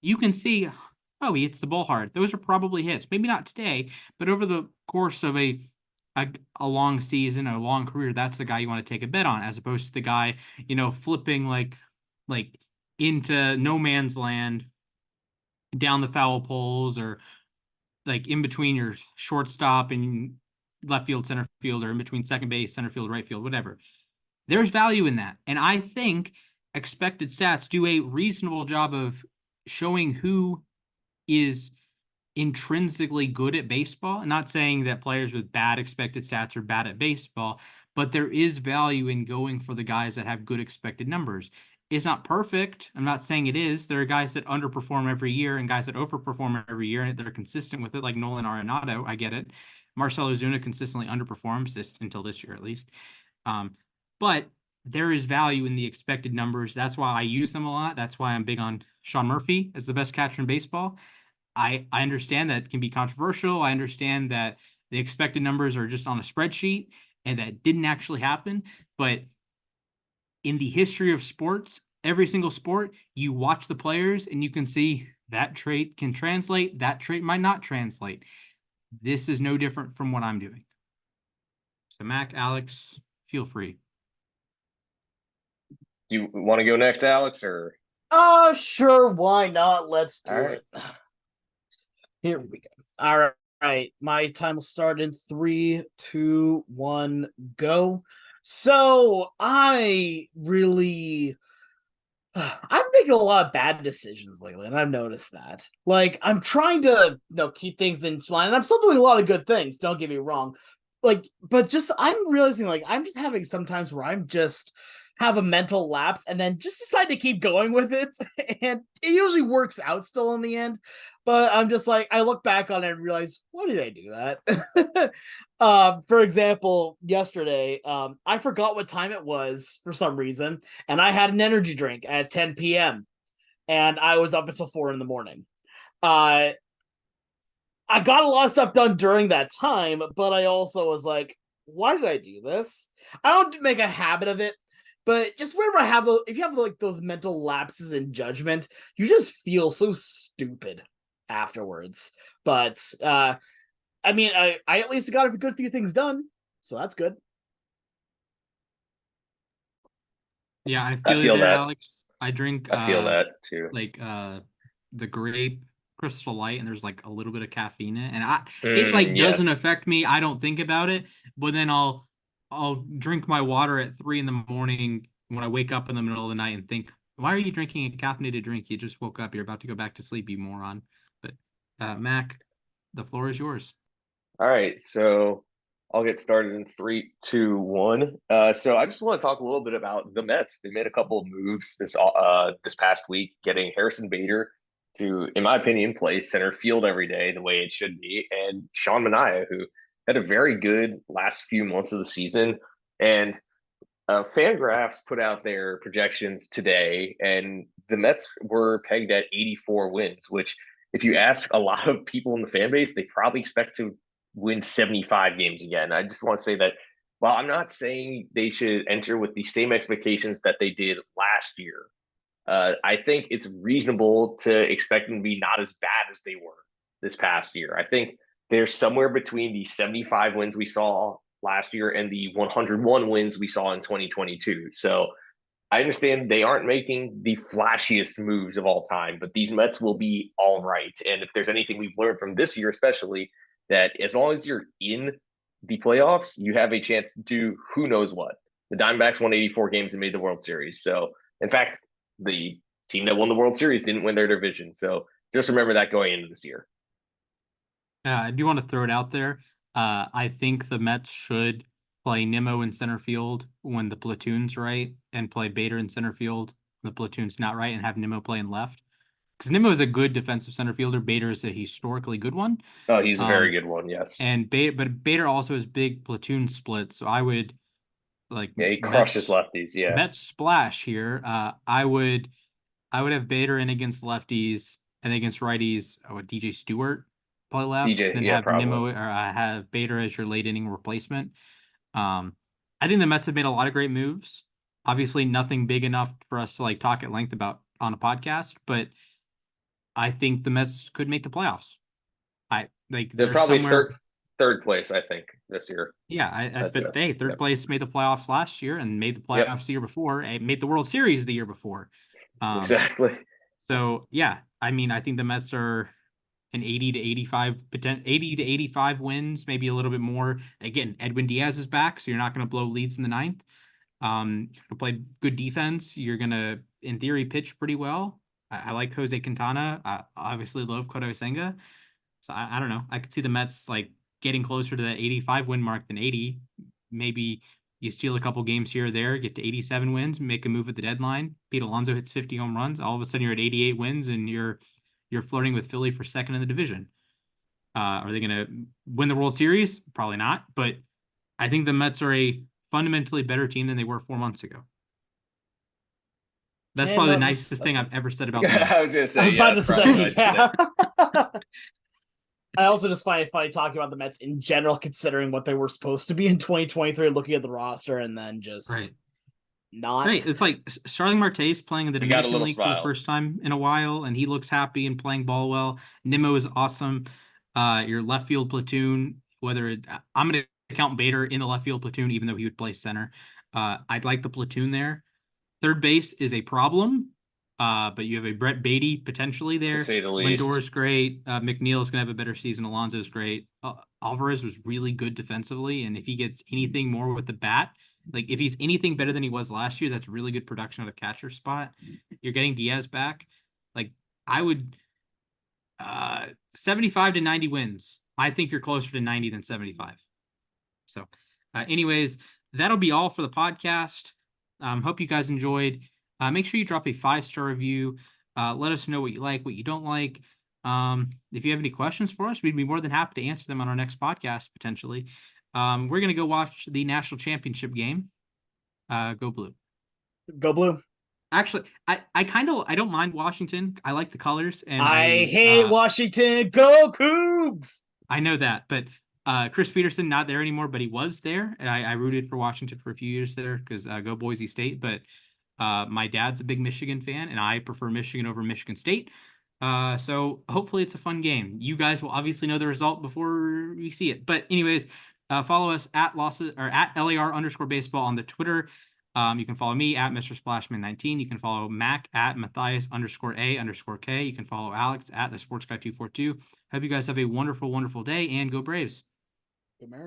you can see, oh, he hits the ball hard. Those are probably hits. Maybe not today, but over the course of a long season, a long career, that's the guy you want to take a bet on, as opposed to the guy, flipping like into no man's land down the foul poles, or like in between your shortstop and left field, center field, or in between second base, center field, right field, whatever. There's value in that. And I think expected stats do a reasonable job of showing who is intrinsically good at baseball. I'm not saying that players with bad expected stats are bad at baseball, but there is value in going for the guys that have good expected numbers. It's not perfect. I'm not saying it is. There are guys that underperform every year and guys that overperform every year, and they're consistent with it, like Nolan Arenado. I get it. Marcell Ozuna consistently underperforms until this year, at least. But there is value in the expected numbers. That's why I use them a lot. That's why I'm big on Sean Murphy as the best catcher in baseball. I understand that can be controversial. I understand that the expected numbers are just on a spreadsheet and that didn't actually happen. But in the history of sports, every single sport, you watch the players and you can see that trait can translate, that trait might not translate. This is no different from what I'm doing. So, Mac, Alex, feel free. Do you want to go next, Alex, or? Sure, why not? Let's do All right. it. Here we go. All right. My time will start in 3, 2, 1, go. So I'm making a lot of bad decisions lately, and I've noticed that. Like, I'm trying to, keep things in line, and I'm still doing a lot of good things, don't get me wrong. Like, but just I'm realizing, like, I'm just having sometimes where I'm just have a mental lapse and then just decide to keep going with it. And it usually works out still in the end. But I'm just like, I look back on it and realize, why did I do that? For example, yesterday, I forgot what time it was for some reason, and I had an energy drink at 10 p.m. and I was up until 4 in the morning. I got a lot of stuff done during that time, but I also was like, why did I do this? I don't make a habit of it, but just whenever I have if you have like those mental lapses in judgment, you just feel so stupid afterwards. But I mean, I at least got a good few things done, so that's good. Yeah, I I feel you feel there, that. Alex. I drink I feel that too. like the grape Crystal Light, and there's like a little bit of caffeine in it, and it like doesn't Yes. affect me. I don't think about it, but then I'll drink my water at 3 in the morning when I wake up in the middle of the night and think, why are you drinking a caffeinated drink? You just woke up. You're about to go back to sleep, you moron. But Mac, the floor is yours. All right. So I'll get started in 3, 2, 1. So I just want to talk a little bit about the Mets. They made a couple of moves this past week, getting Harrison Bader to, in my opinion, play center field every day the way it should be, and Sean Manaea, who had a very good last few months of the season. And Fangraphs put out their projections today, and the Mets were pegged at 84 wins, which, if you ask a lot of people in the fan base, they probably expect to win 75 games again. I just want to say that while I'm not saying they should enter with the same expectations that they did last year, I think it's reasonable to expect them to be not as bad as they were. this past year. I think they're somewhere between the 75 wins we saw last year and the 101 wins we saw in 2022. So I understand they aren't making the flashiest moves of all time, but these Mets will be all right. And if there's anything we've learned from this year, especially, that as long as you're in the playoffs, you have a chance to do who knows what. The Diamondbacks won 84 games and made the World Series. So, in fact, the team that won the World Series didn't win their division. So, just remember that going into this year. I do want to throw it out there. I think the Mets should play Nimmo in center field when the platoon's right, and play Bader in center field when the platoon's not right, and have Nimmo play in left. Because Nimmo is a good defensive center fielder. Bader is a historically good one. Oh, he's a very good one, yes. And but Bader also has big platoon splits, so I would he crushes lefties. Yeah, Mets splash here. I would have Bader in against lefties, and against righties, DJ Stewart play left, DJ, and yeah, have probably. Nimmo or have Bader as your late inning replacement. I think the Mets have made a lot of great moves. Obviously, nothing big enough for us to talk at length about on a podcast, but I think the Mets could make the playoffs. They're probably third place, I think, this year. Yeah, but third place made the playoffs last year and made the playoffs the year before, and made the World Series the year before. Exactly. So yeah, I mean, I think the Mets are an 80 to 85 wins, maybe a little bit more. Again, Edwin Diaz is back, so you're not going to blow leads in the ninth. You're going to play good defense. You're going to, in theory, pitch pretty well. I like Jose Quintana. I obviously love Kodai Senga. So I don't know. I could see the Mets getting closer to that 85 win mark than 80. Maybe you steal a couple games here or there, get to 87 wins, make a move at the deadline. Pete Alonso hits 50 home runs. All of a sudden, you're at 88 wins, and you're flirting with Philly for second in the division. Are they going to win the World Series? Probably not. But I think the Mets are a fundamentally better team than they were 4 months ago. That's probably the nicest thing I've ever said about the Mets. I was going to say, I was about to say, yeah. I also just find it funny talking about the Mets in general, considering what they were supposed to be in 2023, looking at the roster and then just not. Right. It's like Starling Marte's playing in the Dominican League for the first time in a while, and he looks happy and playing ball well. Nimmo is awesome. Your left field platoon, I'm going to count Bader in the left field platoon, even though he would play center. I'd like the platoon there. Third base is a problem, but you have a Brett Beatty potentially there. To say the least. Lindor's great. McNeil's going to have a better season. Alonso's great. Alvarez was really good defensively, and if he gets anything more with the bat, if he's anything better than he was last year, that's really good production at the catcher spot. You're getting Diaz back. I would 75 to 90 wins. I think you're closer to 90 than 75. So anyways, that'll be all for the podcast. Hope you guys enjoyed. Make sure you drop a 5-star review. Let us know what you like, what you don't like. If you have any questions for us, we'd be more than happy to answer them on our next podcast, potentially. We're going to go watch the national championship game. Go Blue. Go Blue. Actually, I don't mind Washington. I like the colors. And I hate Washington. Go Cougs! I know that, but Chris Peterson not there anymore, but he was there. And I rooted for Washington for a few years there because go Boise State. But my dad's a big Michigan fan, and I prefer Michigan over Michigan State. So hopefully it's a fun game. You guys will obviously know the result before we see it. But anyways, follow us at LAR_baseball on the Twitter. You can follow me at Mr. Splashman19. You can follow Mac at Mathias_A_K. You can follow Alex at the Sports Guy 242. Hope you guys have a wonderful, wonderful day, and go Braves. Go Mariners.